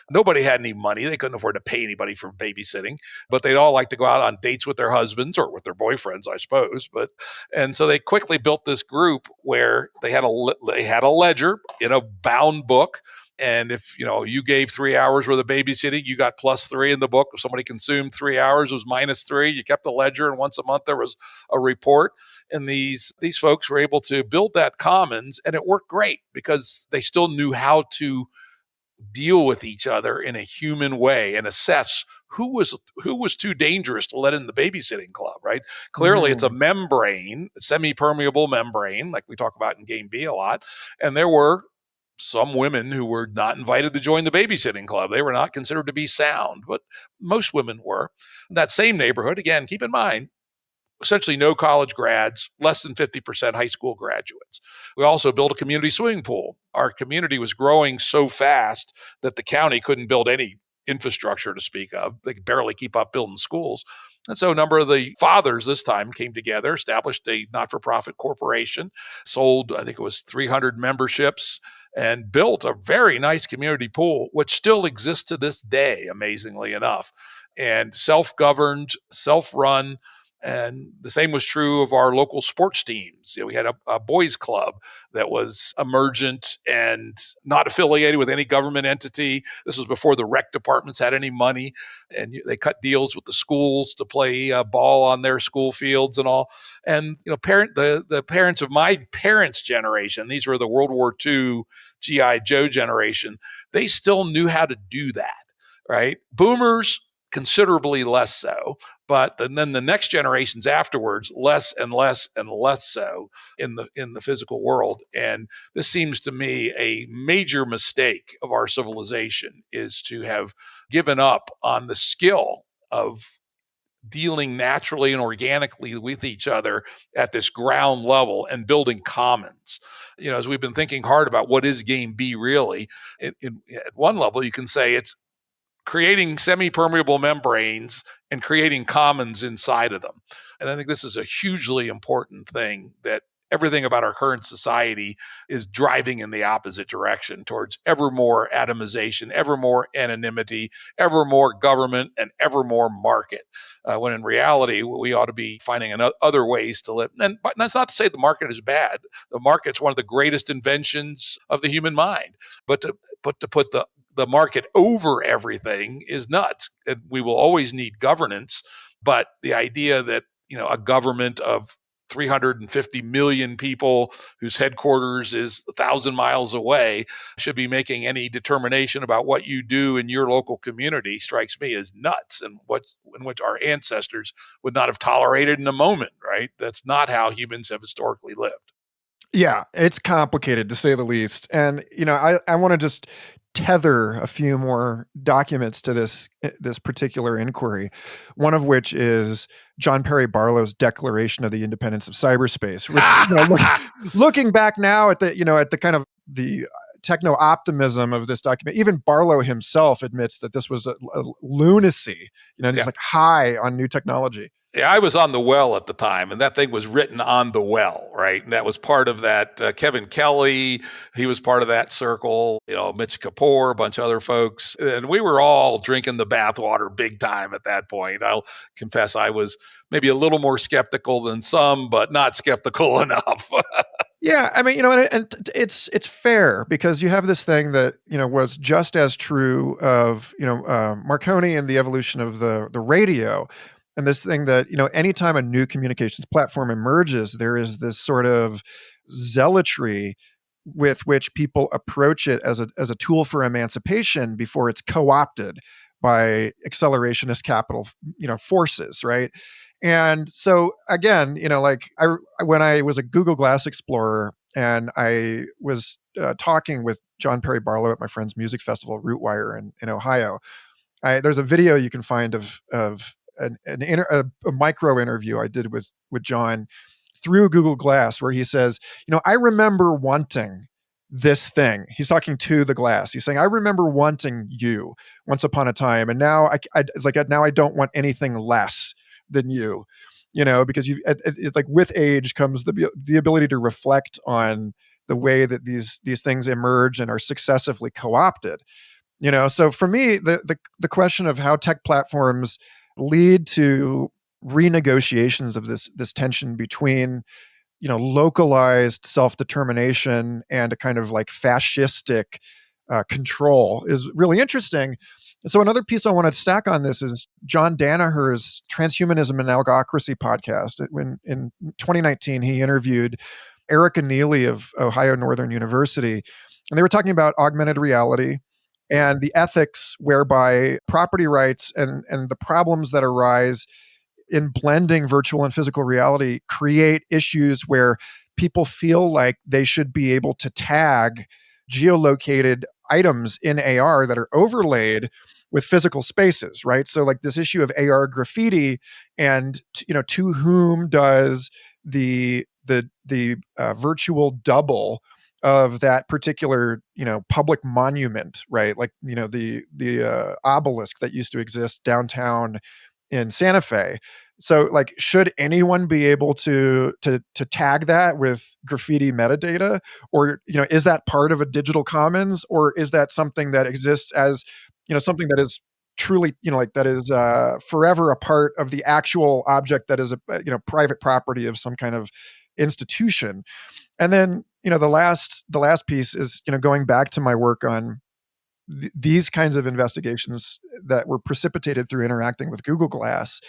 Nobody had any money. They couldn't afford to pay anybody for babysitting, but they'd all like to go out on dates with their husbands or with their boyfriends, I suppose. And so they quickly built this group where they had a ledger in a bound book. And if you gave 3 hours worth of babysitting, you got +3 in the book. If somebody consumed 3 hours, it was -3. You kept the ledger, and once a month there was a report. And these folks were able to build that commons, and it worked great because they still knew how to deal with each other in a human way and assess who was too dangerous to let in the babysitting club, right? Clearly, it's a membrane, a semi-permeable membrane, like we talk about in Game B a lot. And there were some women who were not invited to join the babysitting club. They were not considered to be sound, but most women were. That same neighborhood, again, keep in mind, essentially no college grads, less than 50% high school graduates. We also built a community swimming pool. Our community was growing so fast that the county couldn't build any infrastructure to speak of. They could barely keep up building schools. And so a number of the fathers this time came together, established a not-for-profit corporation, sold, I think it was 300 memberships, and built a very nice community pool, which still exists to this day, amazingly enough, and self-governed, self-run. And the same was true of our local sports teams. We had a boys club that was emergent and not affiliated with any government entity. This was before the rec departments had any money, and they cut deals with the schools to play ball on their school fields and all. And the parents of my parents' generation, these were the World War II GI Joe generation, they still knew how to do that, right? Boomers, considerably less so, but then the next generations afterwards, less and less and less so in the physical world. And this seems to me a major mistake of our civilization, is to have given up on the skill of dealing naturally and organically with each other at this ground level and building commons. As we've been thinking hard about what is game B really, at one level you can say it's creating semi-permeable membranes and creating commons inside of them. And I think this is a hugely important thing, that everything about our current society is driving in the opposite direction, towards ever more atomization, ever more anonymity, ever more government, and ever more market. When in reality, we ought to be finding other ways to live. But that's not to say the market is bad. The market's one of the greatest inventions of the human mind. But to put the market over everything is nuts. And we will always need governance, but the idea that a government of 350 million people whose headquarters is 1,000 miles away should be making any determination about what you do in your local community strikes me as nuts, and in which our ancestors would not have tolerated in a moment, right? That's not how humans have historically lived. Yeah, it's complicated to say the least. And, I want to just tether a few more documents to this particular inquiry, one of which is John Perry Barlow's Declaration of the Independence of Cyberspace, which, looking back now at the kind of the techno-optimism of this document, even Barlow himself admits that this was a lunacy, just like high on new technology. Yeah, I was on the well at the time, and that thing was written on the well, right? And that was part of that. Kevin Kelly, he was part of that circle. Mitch Kapoor, a bunch of other folks, and we were all drinking the bathwater big time at that point. I'll confess, I was maybe a little more skeptical than some, but not skeptical enough. Yeah, I mean, and it's fair, because you have this thing that was just as true of Marconi and the evolution of the radio. And this thing that, anytime a new communications platform emerges, there is this sort of zealotry with which people approach it as a tool for emancipation before it's co-opted by accelerationist capital, forces, right? And so again, when I was a Google Glass Explorer and I was talking with John Perry Barlow at my friend's music festival, Rootwire in Ohio, there's a video you can find of a micro interview I did with John through Google Glass, where he says, I remember wanting this thing. He's talking to the glass. He's saying, I remember wanting you once upon a time, and now it's like now I don't want anything less than you, because like with age comes the ability to reflect on the way that these things emerge and are successively co-opted. So for me, the question of how tech platforms lead to renegotiations of this tension between localized self-determination and a kind of like fascistic control is really interesting. So another piece I want to stack on this is John Danaher's Transhumanism and Algocracy podcast. In 2019, he interviewed Erica Neely of Ohio Northern University, and they were talking about augmented reality and the ethics whereby property rights and the problems that arise in blending virtual and physical reality create issues where people feel like they should be able to tag geolocated items in AR that are overlaid with physical spaces, right? So like this issue of AR graffiti, and to whom does the virtual double of that particular public monument, right? Like the obelisk that used to exist downtown in Santa Fe. So like, should anyone be able to tag that with graffiti metadata, or is that part of a digital commons, or is that something that exists as something that is truly, like that is forever a part of the actual object that is a private property of some kind of institution. And then the last piece is going back to my work on these kinds of investigations that were precipitated through interacting with Google Glass.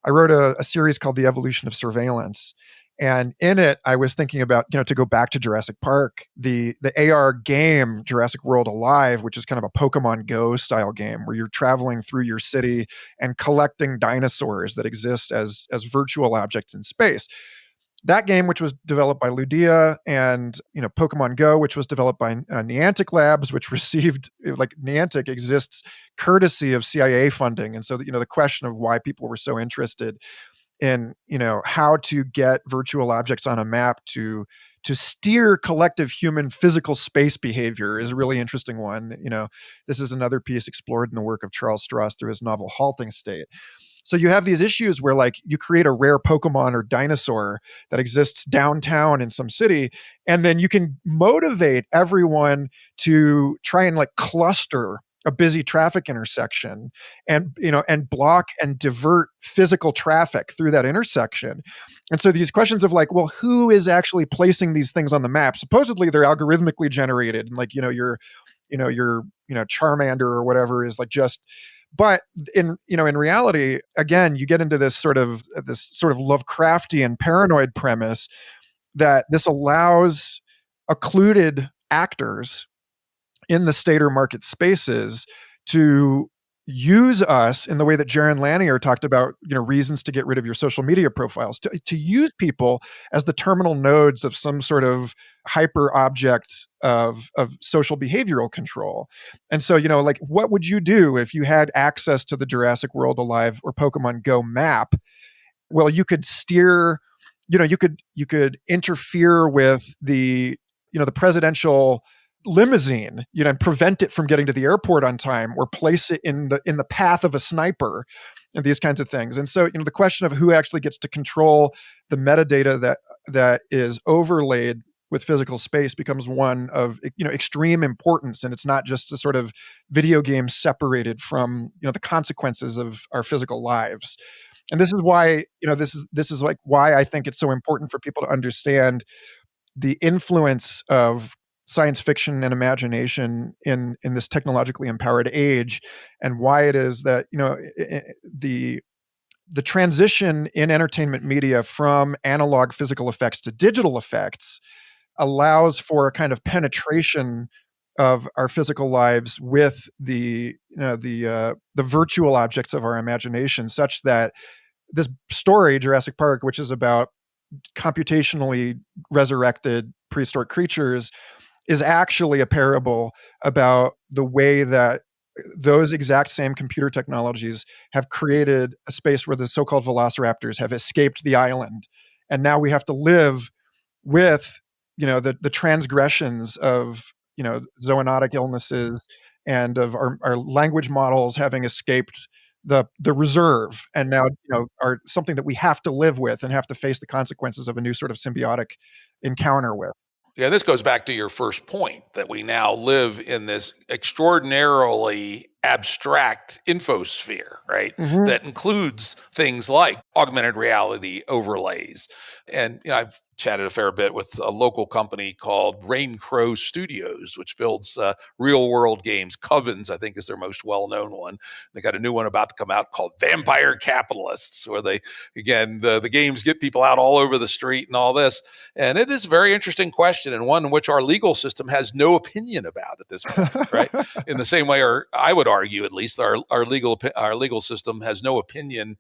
I wrote a series called The Evolution of Surveillance. And in it, I was thinking about, to go back to Jurassic Park, the AR game Jurassic World Alive, which is kind of a Pokemon Go style game where you're traveling through your city and collecting dinosaurs that exist as virtual objects in space. That game, which was developed by Ludia, and Pokemon Go, which was developed by Niantic Labs, which received, like, Niantic exists courtesy of CIA funding, and so the question of why people were so interested in how to get virtual objects on a map to steer collective human physical space behavior is a really interesting one. This is another piece explored in the work of Charles Stross through his novel Halting State. So you have these issues where, like, you create a rare Pokemon or dinosaur that exists downtown in some city, and then you can motivate everyone to try and, like, cluster a busy traffic intersection and block and divert physical traffic through that intersection. And so these questions of, like, well, who is actually placing these things on the map? Supposedly they're algorithmically generated, and, like, your Charmander or whatever is, like, just. But in reality, again, you get into this sort of Lovecraftian paranoid premise that this allows occluded actors in the state or market spaces to use us in the way that Jaron Lanier talked about, reasons to get rid of your social media profiles, to use people as the terminal nodes of some sort of hyper object of social behavioral control. And so, like, what would you do if you had access to the Jurassic World Alive or Pokemon Go map? Well, you could steer, you could interfere with the presidential limousine, and prevent it from getting to the airport on time, or place it in the path of a sniper, and these kinds of things. And so, the question of who actually gets to control the metadata that is overlaid with physical space becomes one of extreme importance, and it's not just a sort of video game separated from the consequences of our physical lives. And this is why this is like why I think it's so important for people to understand the influence of science fiction and imagination in this technologically empowered age, and why it is that the transition in entertainment media from analog physical effects to digital effects allows for a kind of penetration of our physical lives with the virtual objects of our imagination, such that this story, Jurassic Park, which is about computationally resurrected prehistoric creatures, is actually a parable about the way that those exact same computer technologies have created a space where the so-called velociraptors have escaped the island. And now we have to live with, the transgressions of, zoonotic illnesses and of our language models having escaped the reserve, and now, are something that we have to live with and have to face the consequences of a new sort of symbiotic encounter with. Yeah, this goes back to your first point that we now live in this extraordinarily abstract infosphere, right? Mm-hmm. That includes things like augmented reality overlays. And I've chatted a fair bit with a local company called Rain Crow Studios, which builds real world games. Covens, I think, is their most well-known one. They got a new one about to come out called Vampire Capitalists, where they, again, the games get people out all over the street and all this. And it is a very interesting question, and one in which our legal system has no opinion about at this point, right? In the same way, or I would argue, at least, our legal system has no opinion.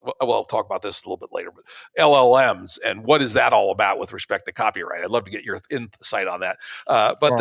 Well, I'll talk about this a little bit later, but LLMs and what is that all about with respect to copyright? I'd love to get your insight on that. But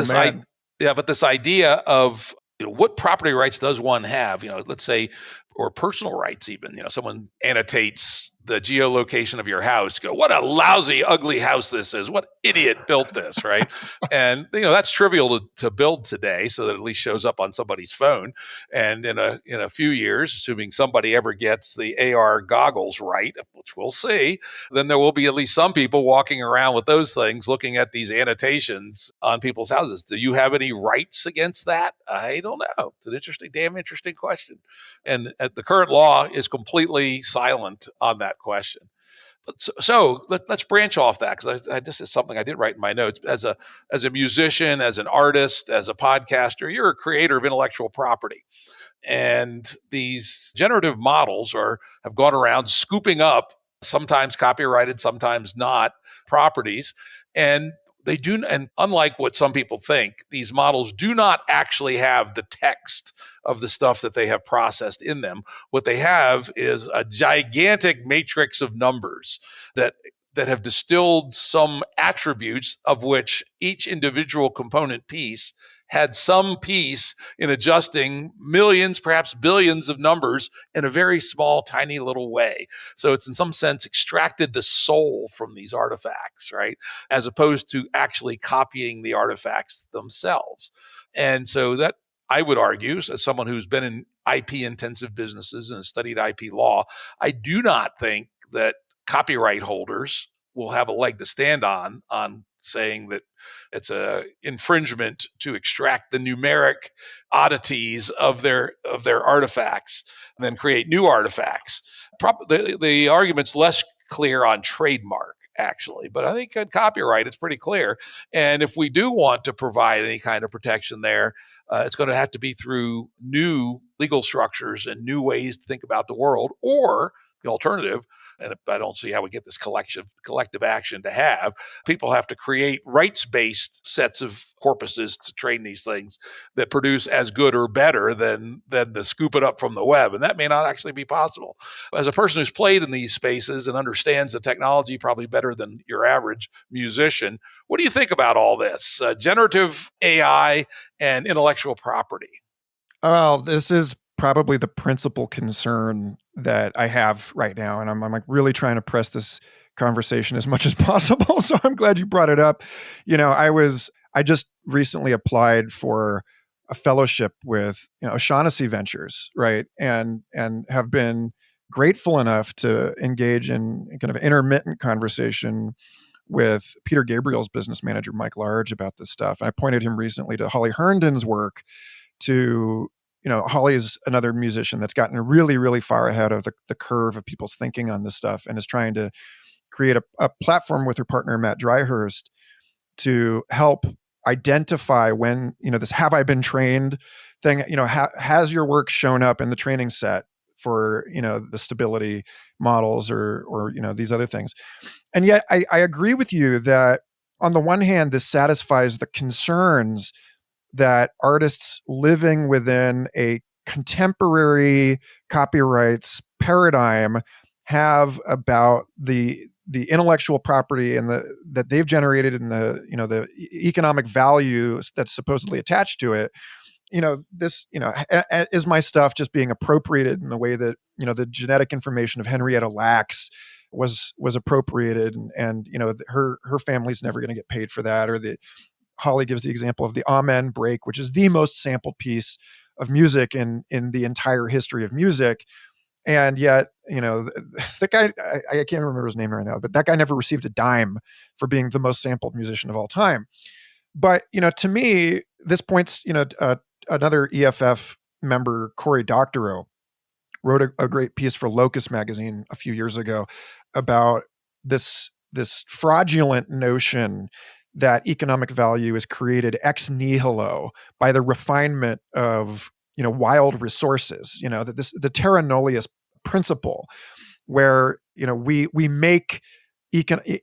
this idea of what property rights does one have? Let's say, or personal rights even. Someone annotates the geolocation of your house, go, what a lousy, ugly house this is. What idiot built this, right? And that's trivial to build today, so that it at least shows up on somebody's phone. And in a few years, assuming somebody ever gets the AR goggles right, which we'll see, then there will be at least some people walking around with those things, looking at these annotations on people's houses. Do you have any rights against that? I don't know. It's an damn interesting question. And the current law is completely silent on that question. So let's branch off that, because this is something I did write in my notes. As a musician, as an artist, as a podcaster, you're a creator of intellectual property. And these generative models have gone around scooping up sometimes copyrighted, sometimes not, properties. And and unlike what some people think, these models do not actually have the text of the stuff that they have processed in them. What they have is a gigantic matrix of numbers that have distilled some attributes, of which each individual component piece had some piece in adjusting millions, perhaps billions of numbers in a very small, tiny little way. So it's in some sense extracted the soul from these artifacts, right? As opposed to actually copying the artifacts themselves. And so that, I would argue, as someone who's been in IP intensive businesses and studied IP law, I do not think that copyright holders will have a leg to stand on saying that it's a infringement to extract the numeric oddities of their artifacts and then create new artifacts. The argument's less clear on trademark, actually, but I think on copyright it's pretty clear. And if we do want to provide any kind of protection there, it's going to have to be through new legal structures and new ways to think about the world, or the alternative, and I don't see how we get this collective action to have, people have to create rights-based sets of corpuses to train these things that produce as good or better than the scoop it up from the web. And that may not actually be possible. As a person who's played in these spaces and understands the technology probably better than your average musician, what do you think about all this? Generative AI and intellectual property. Well, this is probably the principal concern that I have right now. And I'm like really trying to press this conversation as much as possible. So I'm glad you brought it up. I just recently applied for a fellowship with, O'Shaughnessy Ventures, right? And have been grateful enough to engage in kind of intermittent conversation with Peter Gabriel's business manager, Mike Large, about this stuff. And I pointed him recently to Holly Herndon's work to, Holly is another musician that's gotten really, really far ahead of the curve of people's thinking on this stuff and is trying to create a platform with her partner, Matt Dryhurst, to help identify when, this have I been trained thing, has your work shown up in the training set for, the stability models or these other things. And yet I agree with you that on the one hand, this satisfies the concerns that artists living within a contemporary copyrights paradigm have about the intellectual property and that they've generated and the economic value that's supposedly attached to it. Is my stuff just being appropriated in the way that the genetic information of Henrietta Lacks was appropriated, and her family's never going to get paid for that, or Holly gives the example of the Amen break, which is the most sampled piece of music in the entire history of music. And yet, the guy, I can't remember his name right now, but that guy never received a dime for being the most sampled musician of all time. But, to me, this points, another EFF member, Cory Doctorow, wrote a great piece for Locus magazine a few years ago about this fraudulent notion that economic value is created ex nihilo by the refinement of wild resources. The terra nullius principle, where we make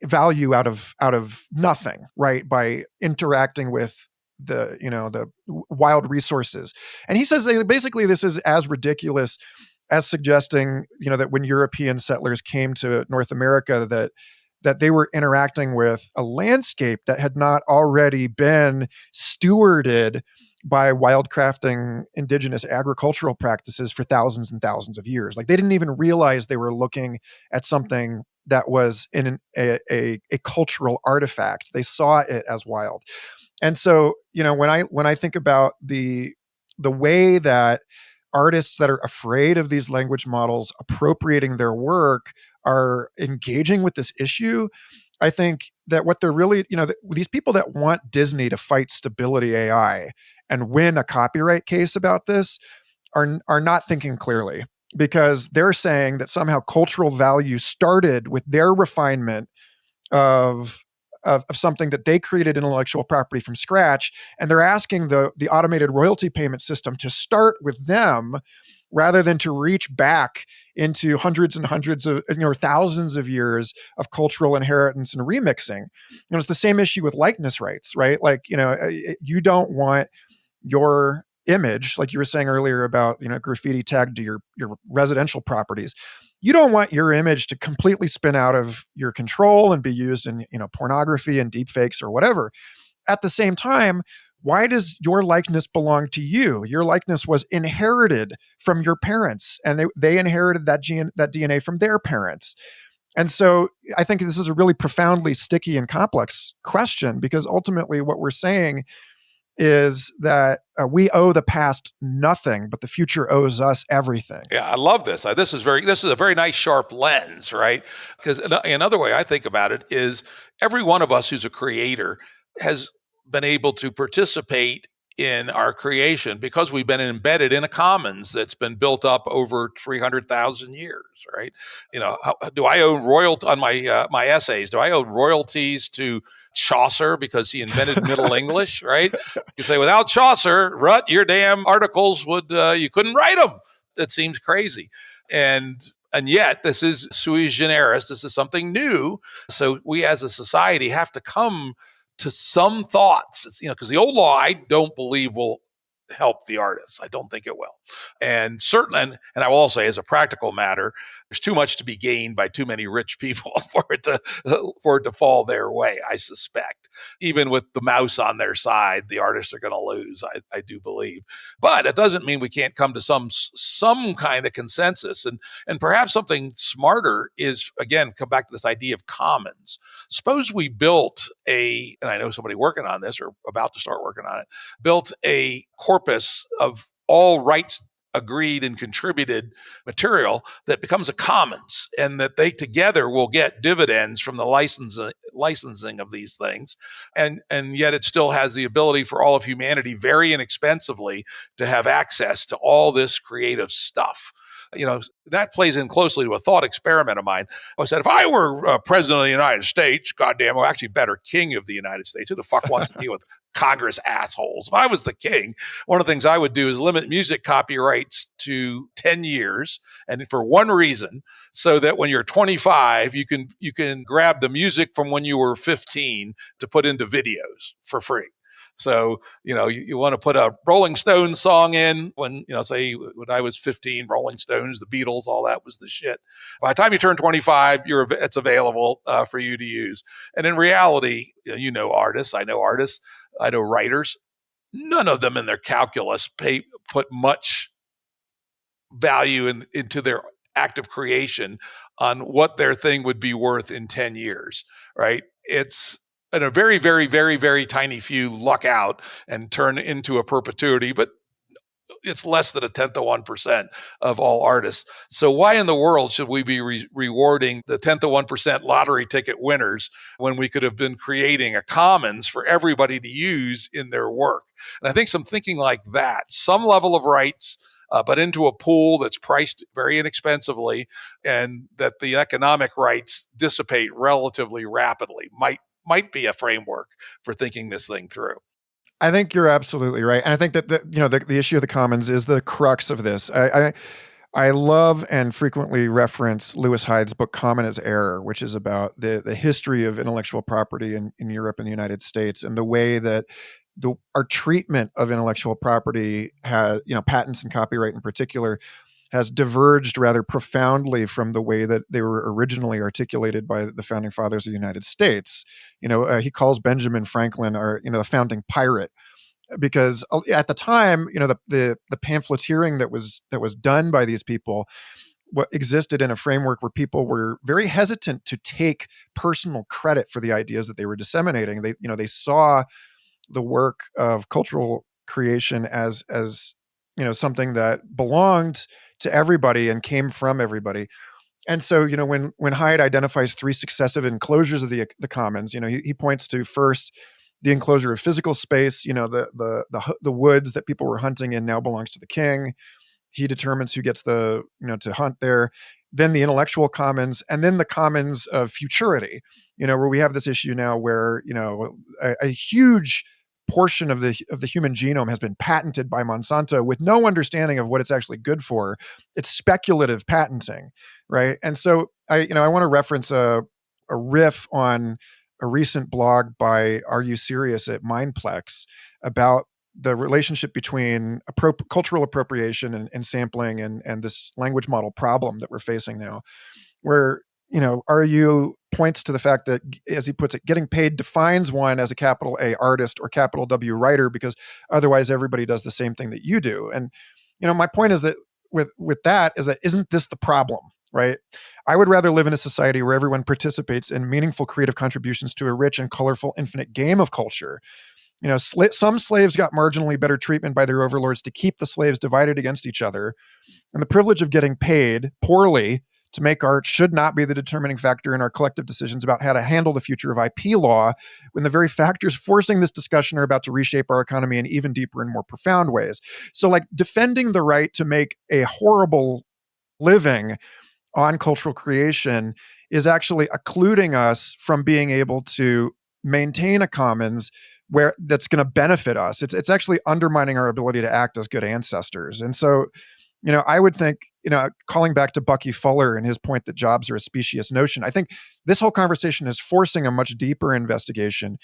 value out of nothing, right? By interacting with the wild resources. And he says basically this is as ridiculous as suggesting that when European settlers came to North America, that they were interacting with a landscape that had not already been stewarded by wildcrafting indigenous agricultural practices for thousands and thousands of years. Like, they didn't even realize they were looking at something that was in a cultural artifact. They saw it as wild. And so, when I think about the way that artists that are afraid of these language models appropriating their work are engaging with this issue, I think that what they're really, these people that want Disney to fight stability AI and win a copyright case about this are not thinking clearly, because they're saying that somehow cultural value started with their refinement of something that they created intellectual property from scratch, and they're asking the automated royalty payment system to start with them rather than to reach back into hundreds and hundreds of, thousands of years of cultural inheritance and remixing. It's the same issue with likeness rights, right? Like, you don't want your image, like you were saying earlier about, graffiti tagged to your residential properties. You don't want your image to completely spin out of your control and be used in, pornography and deepfakes or whatever. At the same time, why does your likeness belong to you? Your likeness was inherited from your parents, and they inherited that DNA from their parents. And so I think this is a really profoundly sticky and complex question, because ultimately what we're saying is that we owe the past nothing, but the future owes us everything. Yeah, I love this. This is a very nice, sharp lens, right? Because another way I think about it is every one of us who's a creator has been able to participate in our creation because we've been embedded in a commons that's been built up over 300,000 years, right? Do I owe royalty on my essays? Do I owe royalties to Chaucer because he invented Middle English, right? You say, without Chaucer, Rut, your damn articles would, you couldn't write them. It seems crazy. And yet this is sui generis. This is something new. So we as a society have to come to some thoughts, because the old law, I don't believe will help the artists. I don't think it will. And certainly, and I will also say, as a practical matter, there's too much to be gained by too many rich people for it to fall their way, I suspect. Even with the mouse on their side, the artists are going to lose, I do believe. But it doesn't mean we can't come to some kind of consensus. And perhaps something smarter is, again, come back to this idea of commons. Suppose we built and I know somebody working on this or about to start working on it, built a corpus of all rights agreed and contributed material that becomes a commons, and that they together will get dividends from the licensing of these things. And yet it still has the ability for all of humanity very inexpensively to have access to all this creative stuff. That plays in closely to a thought experiment of mine. I said, if I were president of the United States, goddamn, or actually better, king of the United States, who the fuck wants to deal with Congress assholes? If I was the king, one of the things I would do is limit music copyrights to 10 years, and for one reason, so that when you're 25, you can grab the music from when you were 15 to put into videos for free. So, you want to put a Rolling Stones song in when, say when I was 15, Rolling Stones, the Beatles, all that was the shit. By the time you turn 25, it's available for you to use. And in reality, artists, I know writers, none of them in their calculus put much value into their act of creation on what their thing would be worth in 10 years, right? It's and a very, very, very, very tiny few luck out and turn into a perpetuity, but it's less than 1/10 of 1% of all artists. So why in the world should we be rewarding the 1/10 of 1% lottery ticket winners when we could have been creating a commons for everybody to use in their work? And I think some thinking like that, some level of rights, but into a pool that's priced very inexpensively, and that the economic rights dissipate relatively rapidly, might be a framework for thinking this thing through. I think you're absolutely right. And I think that the issue of the commons is the crux of this. I love and frequently reference Lewis Hyde's book Common as Error, which is about the history of intellectual property in Europe and the United States, and the way that our treatment of intellectual property has, patents and copyright in particular, has diverged rather profoundly from the way that they were originally articulated by the founding fathers of the United States. He calls Benjamin Franklin the founding pirate, because at the time, the pamphleteering that was done by these people, what existed in a framework where people were very hesitant to take personal credit for the ideas that they were disseminating. They saw the work of cultural creation as something that belonged to everybody and came from everybody. And so, when Hyde identifies three successive enclosures of the commons, he points to first the enclosure of physical space. The woods that people were hunting in now belongs to the king. He determines who gets to hunt there. Then the intellectual commons, and then the commons of futurity, where we have this issue now where, a huge portion of the human genome has been patented by Monsanto with no understanding of what it's actually good for. It's speculative patenting, right? And so I want to reference a riff on a recent blog by Are You Serious at Mindplex about the relationship between cultural appropriation and sampling and this language model problem that we're facing now, where RU points to the fact that, as he puts it, getting paid defines one as a capital A artist or capital W writer, because otherwise everybody does the same thing that you do. And my point is that with that is that, isn't this the problem, right? I would rather live in a society where everyone participates in meaningful creative contributions to a rich and colorful infinite game of culture. Some slaves got marginally better treatment by their overlords to keep the slaves divided against each other. And the privilege of getting paid poorly to make art should not be the determining factor in our collective decisions about how to handle the future of IP law, when the very factors forcing this discussion are about to reshape our economy in even deeper and more profound ways. So, defending the right to make a horrible living on cultural creation is actually occluding us from being able to maintain a commons where that's going to benefit us. It's actually undermining our ability to act as good ancestors. And so, I would think, calling back to Bucky Fuller and his point that jobs are a specious notion, I think this whole conversation is forcing a much deeper investigation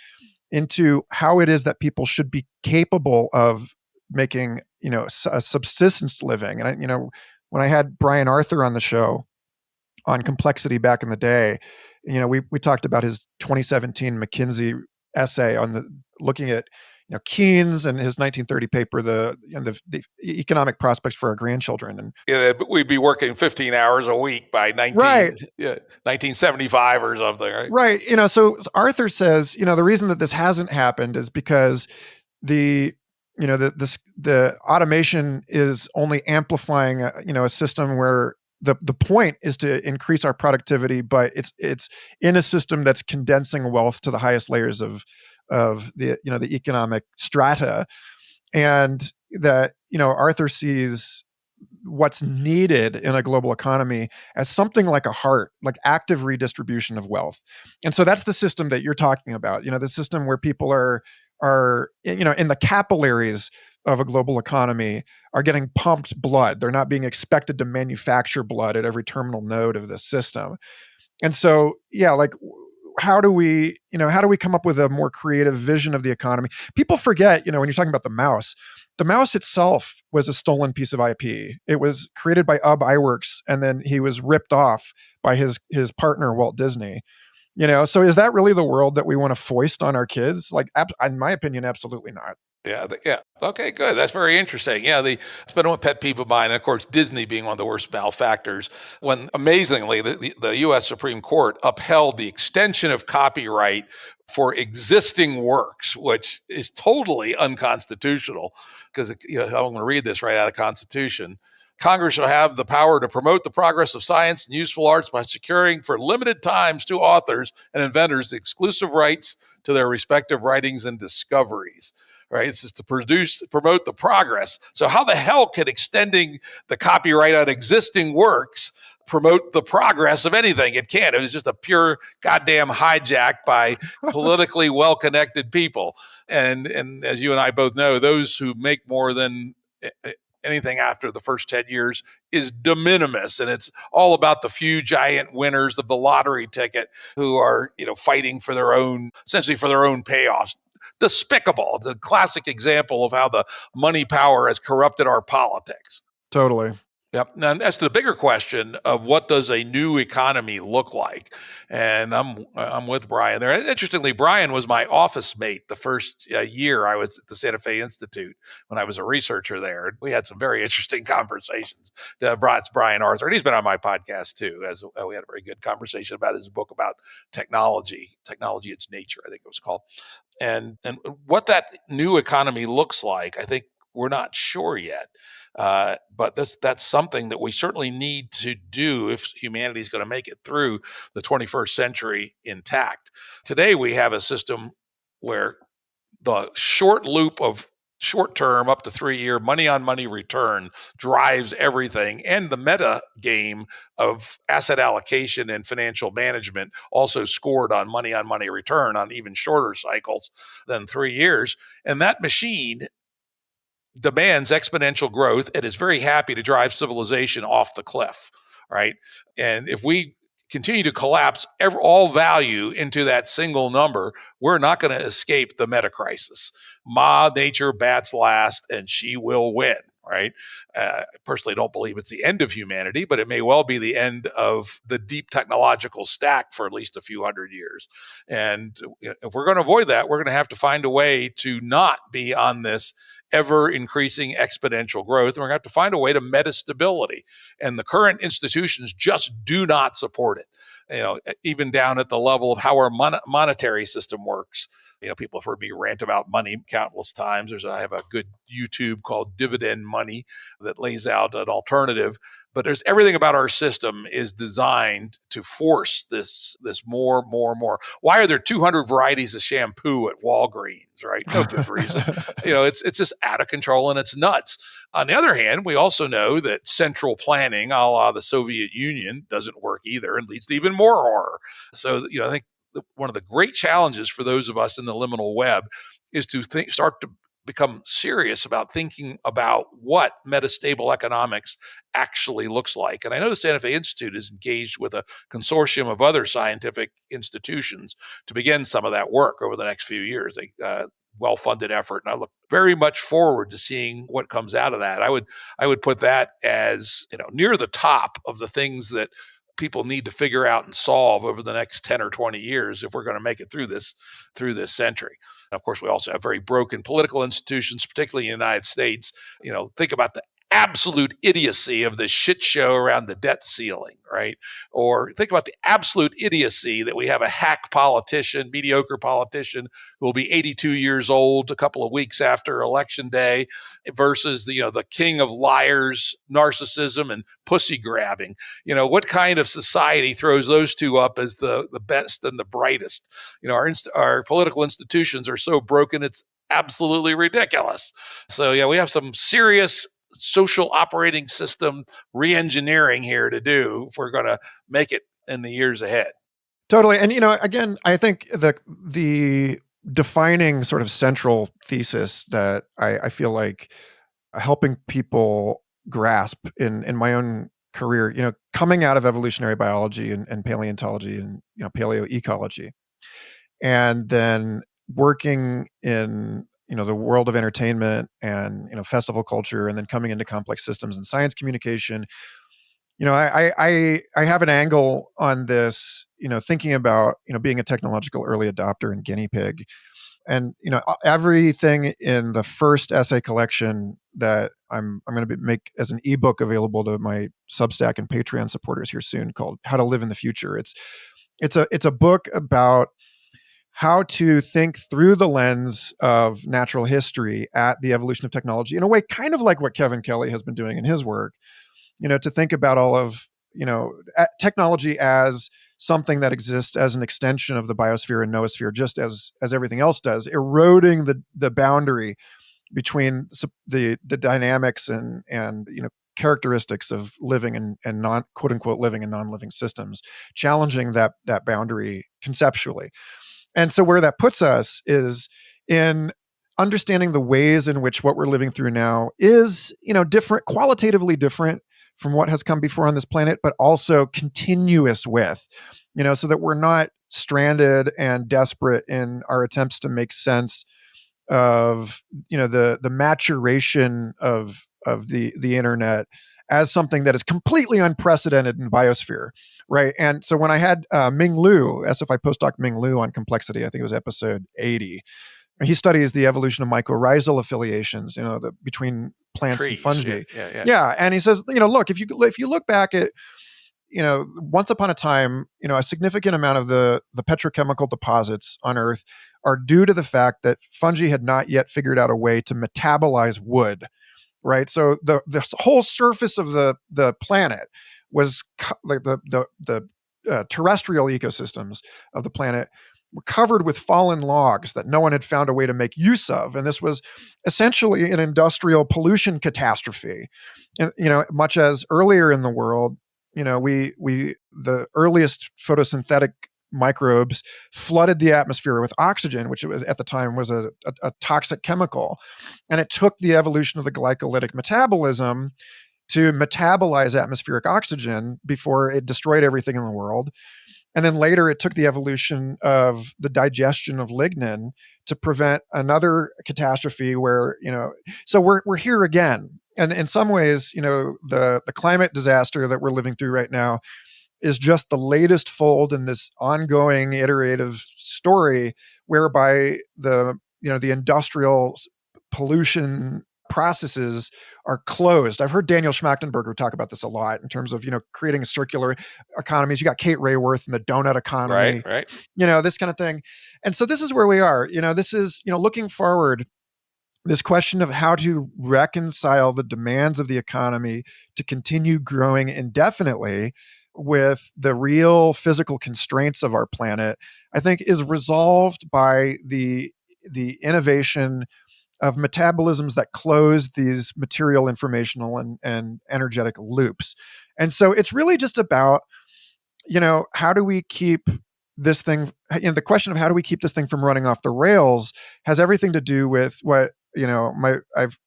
into how it is that people should be capable of making, a subsistence living. And when I had Brian Arthur on the show on complexity back in the day, we talked about his 2017 McKinsey essay on looking at Keynes and his 1930 paper, the economic prospects for our grandchildren. And we'd be working 15 hours a week by 1975 or something, right? Right. So Arthur says, the reason that this hasn't happened is because the automation is only amplifying a system where the point is to increase our productivity, but it's in a system that's condensing wealth to the highest layers of the economic strata. And that, Arthur sees what's needed in a global economy as something like a heart, like active redistribution of wealth. And so that's the system that you're talking about, the system where people are in the capillaries of a global economy are getting pumped blood. They're not being expected to manufacture blood at every terminal node of this system. And so, how do we come up with a more creative vision of the economy? People forget, when you're talking about the mouse itself was a stolen piece of IP. It was created by Iwerks, and then he was ripped off by his partner, Walt Disney. So is that really the world that we want to foist on our kids? In my opinion, absolutely not. Yeah. Okay, good. That's very interesting. Yeah, it's been a pet peeve of mine. And of course, Disney being one of the worst malefactors, when amazingly the U.S. Supreme Court upheld the extension of copyright for existing works, which is totally unconstitutional. Because I'm going to read this right out of the Constitution. Congress shall have the power to promote the progress of science and useful arts by securing for limited times to authors and inventors the exclusive rights to their respective writings and discoveries. Right? It's just to promote the progress. So how the hell can extending the copyright on existing works promote the progress of anything? It can't. It was just a pure goddamn hijack by politically well-connected people. And as you and I both know, those who make more than anything after the first 10 years is de minimis. And it's all about the few giant winners of the lottery ticket who are, fighting for essentially for their own payoffs. Despicable. The classic example of how the money power has corrupted our politics. Totally. Yep. Now, as to the bigger question of what does a new economy look like, and I'm with Brian there. Interestingly, Brian was my office mate the first year I was at the Santa Fe Institute when I was a researcher there. We had some very interesting conversations. It's Brian Arthur, and he's been on my podcast too. As we had a very good conversation about his book about technology, its nature, I think it was called, and what that new economy looks like. I think we're not sure yet. But that's something that we certainly need to do if humanity is going to make it through the 21st century intact. Today, we have a system where the short loop of short term up to 3 year money on money return drives everything, and the meta game of asset allocation and financial management also scored on money return on even shorter cycles than 3 years. And that machine demands exponential growth and is very happy to drive civilization off the cliff, right? And if we continue to collapse all value into that single number, we're not going to escape the meta crisis. Ma Nature bats last, and she will win, right? I personally don't believe it's the end of humanity, but it may well be the end of the deep technological stack for at least a few hundred years. And if we're going to avoid that, we're going to have to find a way to not be on this ever increasing exponential growth. And we're going to have to find a way to meta stability. And the current institutions just do not support it. Even down at the level of how our monetary system works. People have heard me rant about money countless times. I have a good YouTube called Dividend Money that lays out an alternative. But there's everything about our system is designed to force this more. Why are there 200 varieties of shampoo at Walgreens, right? No good reason. It's just out of control and it's nuts. On the other hand, we also know that central planning, a la the Soviet Union, doesn't work either and leads to even more horror. So, I think one of the great challenges for those of us in the liminal web is to start to become serious about thinking about what metastable economics actually looks like. And I know the Santa Fe Institute is engaged with a consortium of other scientific institutions to begin some of that work over the next few years. Well-funded effort, and I look very much forward to seeing what comes out of that. I would put that as near the top of the things that people need to figure out and solve over the next 10 or 20 years if we're going to make it through this century. And of course, we also have very broken political institutions, particularly in the United States. Think about the absolute idiocy of the shit show around the debt ceiling, right? Or think about the absolute idiocy that we have a hack politician, mediocre politician, who will be 82 years old a couple of weeks after election day versus the king of liars, narcissism, and pussy grabbing. What kind of society throws those two up as the best and the brightest? Our political institutions are so broken, it's absolutely ridiculous. So we have some serious social operating system re-engineering here to do if we're going to make it in the years ahead. Totally. And, again, I think the defining sort of central thesis that I feel like helping people grasp in my own career, coming out of evolutionary biology and paleontology and, paleoecology, and then working in the world of entertainment and festival culture, and then coming into complex systems and science communication. I have an angle on this, thinking about being a technological early adopter and guinea pig, and everything in the first essay collection that I'm going to make as an ebook available to my Substack and Patreon supporters here soon, called "How to Live in the Future." It's a book about how to think through the lens of natural history at the evolution of technology in a way kind of like what Kevin Kelly has been doing in his work, to think about all of, technology as something that exists as an extension of the biosphere and noosphere, just as everything else does, eroding the boundary between the dynamics and characteristics of living and non quote unquote living and non-living systems, challenging that boundary conceptually. And so where that puts us is in understanding the ways in which what we're living through now is, different, qualitatively different from what has come before on this planet, but also continuous with, so that we're not stranded and desperate in our attempts to make sense of, the maturation of the internet as something that is completely unprecedented in biosphere, right? And so when I had Ming Liu, SFI postdoc Ming Liu on complexity, I think it was episode 80, he studies the evolution of mycorrhizal affiliations, between plants and Trees. fungi. Yeah. Yeah, and he says, look, if you look back at, once upon a time, a significant amount of the petrochemical deposits on Earth are due to the fact that fungi had not yet figured out a way to metabolize wood, right? So the whole surface of the planet was like the terrestrial ecosystems of the planet were covered with fallen logs that no one had found a way to make use of, and this was essentially an industrial pollution catastrophe. And much as earlier in the world, we the earliest photosynthetic microbes flooded the atmosphere with oxygen, which was at the time was a toxic chemical, and it took the evolution of the glycolytic metabolism to metabolize atmospheric oxygen before it destroyed everything in the world. And then later it took the evolution of the digestion of lignin to prevent another catastrophe where, so we're here again. And in some ways, the climate disaster that we're living through right now is just the latest fold in this ongoing iterative story whereby the industrial pollution processes are closed. I've heard Daniel Schmachtenberger talk about this a lot in terms of, creating circular economies. You got Kate Rayworth and the donut economy, Right. This kind of thing. And so this is where we are. This is, looking forward, this question of how to reconcile the demands of the economy to continue growing indefinitely with the real physical constraints of our planet, I think is resolved by the innovation of metabolisms that close these material, informational, and energetic loops. And so it's really just about, how do we keep this thing, the question of how do we keep this thing from running off the rails has everything to do with what, I've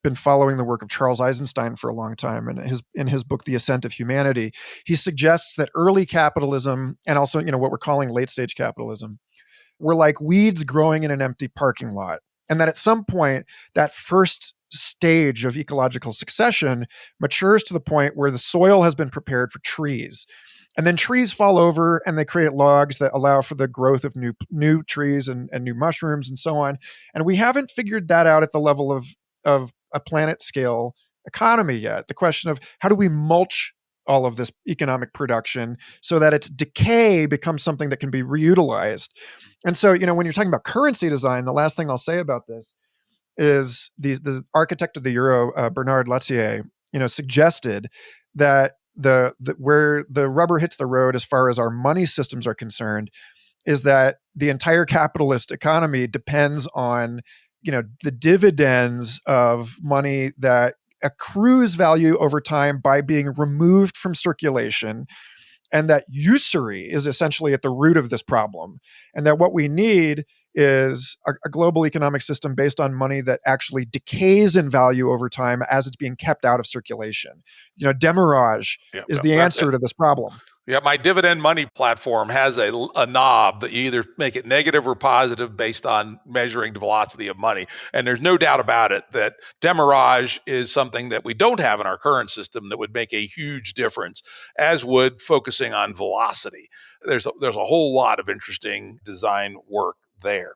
been following the work of Charles Eisenstein for a long time, and in his book, The Ascent of Humanity, he suggests that early capitalism and also, what we're calling late stage capitalism were like weeds growing in an empty parking lot. And that at some point, that first stage of ecological succession matures to the point where the soil has been prepared for trees. And then trees fall over and they create logs that allow for the growth of new trees and new mushrooms and so on. And we haven't figured that out at the level of a planet scale economy yet. The question of how do we mulch all of this economic production so that its decay becomes something that can be reutilized. And so, when you're talking about currency design, the last thing I'll say about this is the architect of the euro, Bernard Letzier, suggested that where the rubber hits the road as far as our money systems are concerned is that the entire capitalist economy depends on, the dividends of money that accrues value over time by being removed from circulation, and that usury is essentially at the root of this problem, and that what we need is a global economic system based on money that actually decays in value over time as it's being kept out of circulation. Demurrage is the answer to this problem. Yeah, my dividend money platform has a knob that you either make it negative or positive based on measuring the velocity of money. And there's no doubt about it that demurrage is something that we don't have in our current system that would make a huge difference, as would focusing on velocity. There's a whole lot of interesting design work there.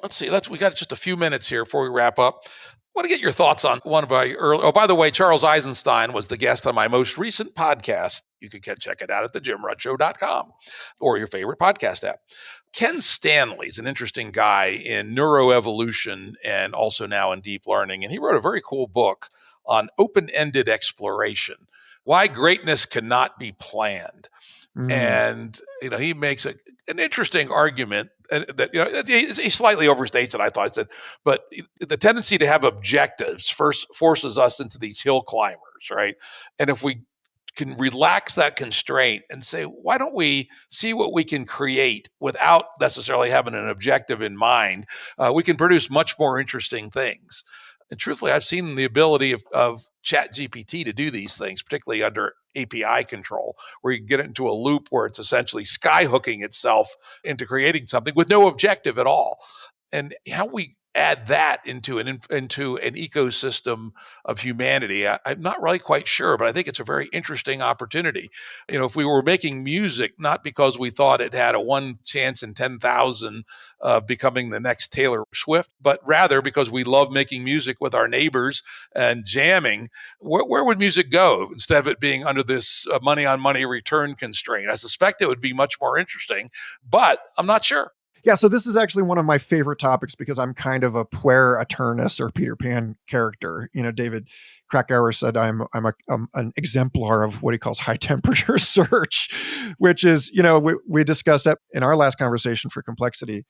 Let's see. We got just a few minutes here before we wrap up. I want to get your thoughts on one of our early. Oh, by the way, Charles Eisenstein was the guest on my most recent podcast. You can check it out at thejimruttshow.com or your favorite podcast app. Ken Stanley is an interesting guy in neuroevolution and also now in deep learning. And he wrote a very cool book on open-ended exploration, why greatness cannot be planned. And, he makes an interesting argument that, he slightly overstates it, I thought. I said, but the tendency to have objectives first forces us into these hill climbers, right? And if we can relax that constraint and say, why don't we see what we can create without necessarily having an objective in mind, we can produce much more interesting things. And truthfully, I've seen the ability of ChatGPT to do these things, particularly under API control, where you get into a loop where it's essentially skyhooking itself into creating something with no objective at all. And how we add that into an ecosystem of humanity? I'm not really quite sure, but I think it's a very interesting opportunity. If we were making music, not because we thought it had a one chance in 10,000 of becoming the next Taylor Swift, but rather because we love making music with our neighbors and jamming, where would music go instead of it being under this money on money return constraint? I suspect it would be much more interesting, but I'm not sure. Yeah, so this is actually one of my favorite topics because I'm kind of a puer aeternus or Peter Pan character. David Krakauer said I'm an exemplar of what he calls high temperature search, which is, we discussed that in our last conversation for complexity.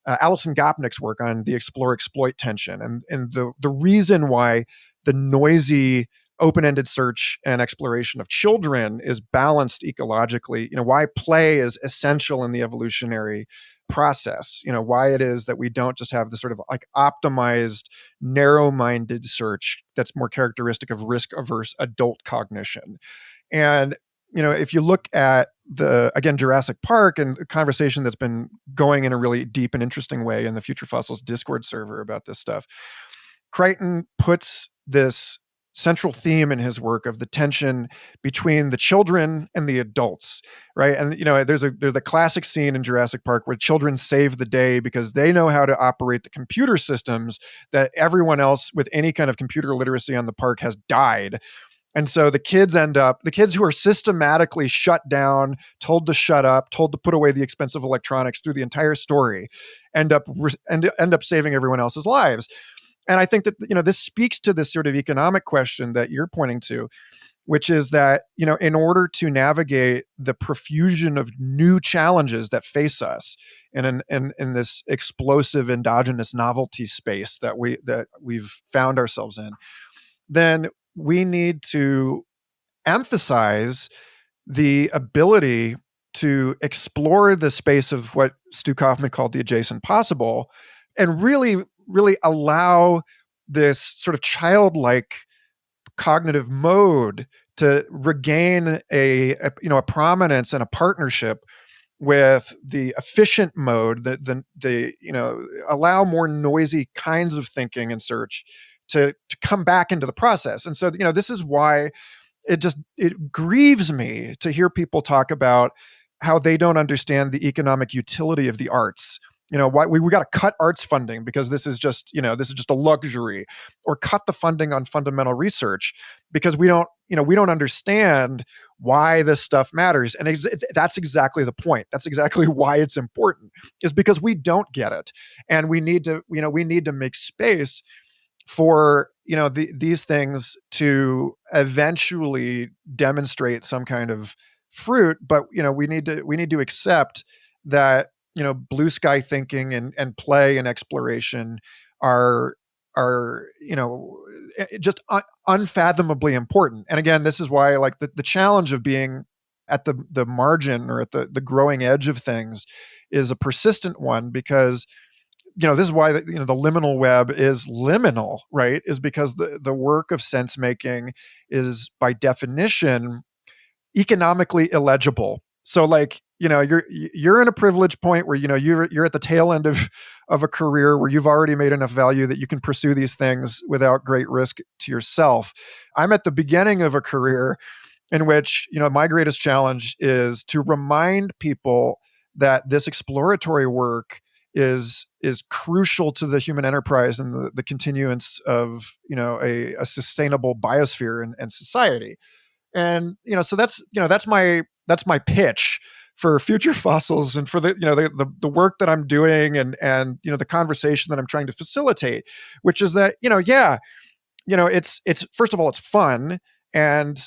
Alison Gopnik's work on the explore-exploit tension, and the reason why the noisy open-ended search and exploration of children is balanced ecologically, why play is essential in the evolutionary process, why it is that we don't just have this sort of like optimized, narrow-minded search that's more characteristic of risk-averse adult cognition. And if you look at again, Jurassic Park and the conversation that's been going in a really deep and interesting way in the Future Fossils Discord server about this stuff, Crichton puts this central theme in his work of the tension between the children and the adults, right? And there's a classic scene in Jurassic Park where children save the day because they know how to operate the computer systems that everyone else with any kind of computer literacy on the park has died. And so the kids who are systematically shut down, told to shut up, told to put away the expensive electronics through the entire story, end up saving everyone else's lives. And I think that, this speaks to this sort of economic question that you're pointing to, which is that, in order to navigate the profusion of new challenges that face us in this explosive endogenous novelty space that we've found ourselves in, then we need to emphasize the ability to explore the space of what Stu Kaufman called the adjacent possible, and really, really allow this sort of childlike cognitive mode to regain a prominence and a partnership with the efficient mode, allow more noisy kinds of thinking and search to come back into the process. And so, this is why it grieves me to hear people talk about how they don't understand the economic utility of the arts. Why we got to cut arts funding because this is just a luxury, or cut the funding on fundamental research because we don't understand why this stuff matters. And that's exactly the point. That's exactly why it's important, is because we don't get it. And we need to make space for these things to eventually demonstrate some kind of fruit. But we need to accept that blue sky thinking and play and exploration are just unfathomably important. And again, this is why like the challenge of being at the margin or at the growing edge of things is a persistent one, because this is why the liminal web is liminal, right? Is because the work of sense making is by definition economically illegible. So like, you're in a privileged point where, you're at the tail end of a career where you've already made enough value that you can pursue these things without great risk to yourself. I'm at the beginning of a career in which, my greatest challenge is to remind people that this exploratory work is crucial to the human enterprise and the continuance of, a sustainable biosphere and society. And so that's my pitch for Future Fossils and for the work that I'm doing and the conversation that I'm trying to facilitate, which is that it's first of all, it's fun, and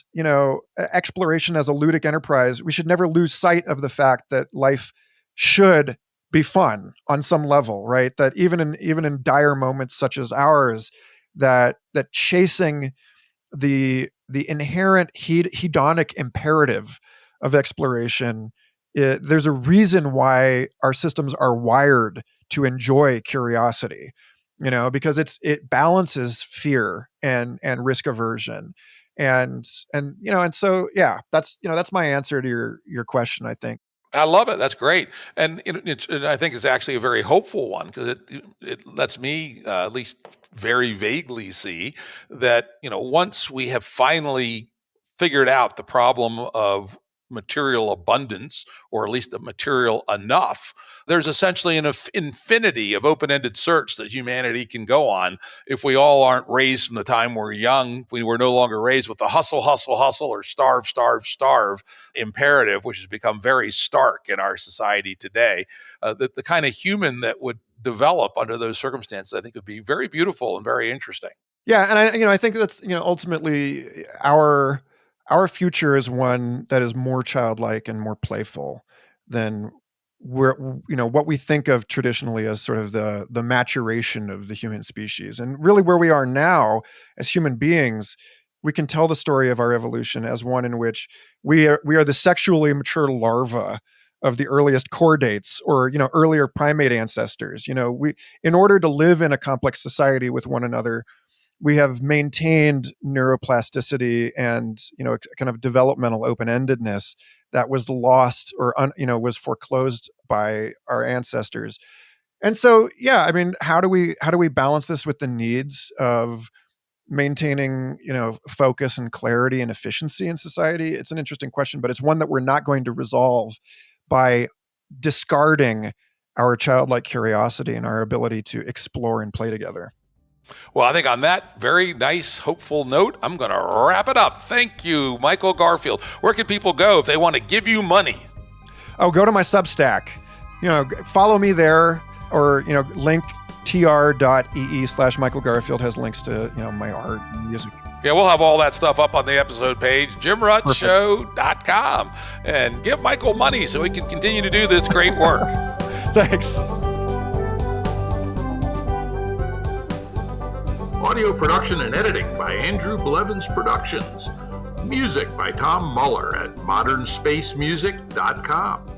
exploration as a ludic enterprise. We should never lose sight of the fact that life should be fun on some level, right? That even in dire moments such as ours, that chasing the inherent hedonic imperative of exploration, there's a reason why our systems are wired to enjoy curiosity, because it balances fear and risk aversion, and so that's my answer to your question, I think. I love it. That's great, and I think it's actually a very hopeful one because it lets me at least very vaguely see that once we have finally figured out the problem of material abundance, or at least the material enough, there's essentially an infinity of open-ended search that humanity can go on if we all aren't raised from the time we're young. If we were no longer raised with the hustle, hustle, hustle, or starve, starve, starve imperative, which has become very stark in our society today. The kind of human that would develop under those circumstances, I think, would be very beautiful and very interesting. Yeah, and I think that's ultimately our future is one that is more childlike and more playful than what we think of traditionally as sort of the maturation of the human species. And really where we are now as human beings, we can tell the story of our evolution as one in which we are the sexually mature larva of the earliest chordates, or earlier primate ancestors. We, in order to live in a complex society with one another, we have maintained neuroplasticity and kind of developmental open-endedness that was lost or was foreclosed by our ancestors. And so, yeah, I mean, how do we balance this with the needs of maintaining focus and clarity and efficiency in society? It's an interesting question, but it's one that we're not going to resolve by discarding our childlike curiosity and our ability to explore and play together. Well, I think on that very nice, hopeful note, I'm going to wrap it up. Thank you, Michael Garfield. Where can people go if they want to give you money? Oh, go to my Substack. Follow me there, or link tr.ee/Michael Garfield has links to my art and music. Yeah, we'll have all that stuff up on the episode page, jimruttshow.com. And give Michael money so he can continue to do this great work. Thanks. Audio production and editing by Andrew Blevins Productions. Music by Tom Muller at modernspacemusic.com.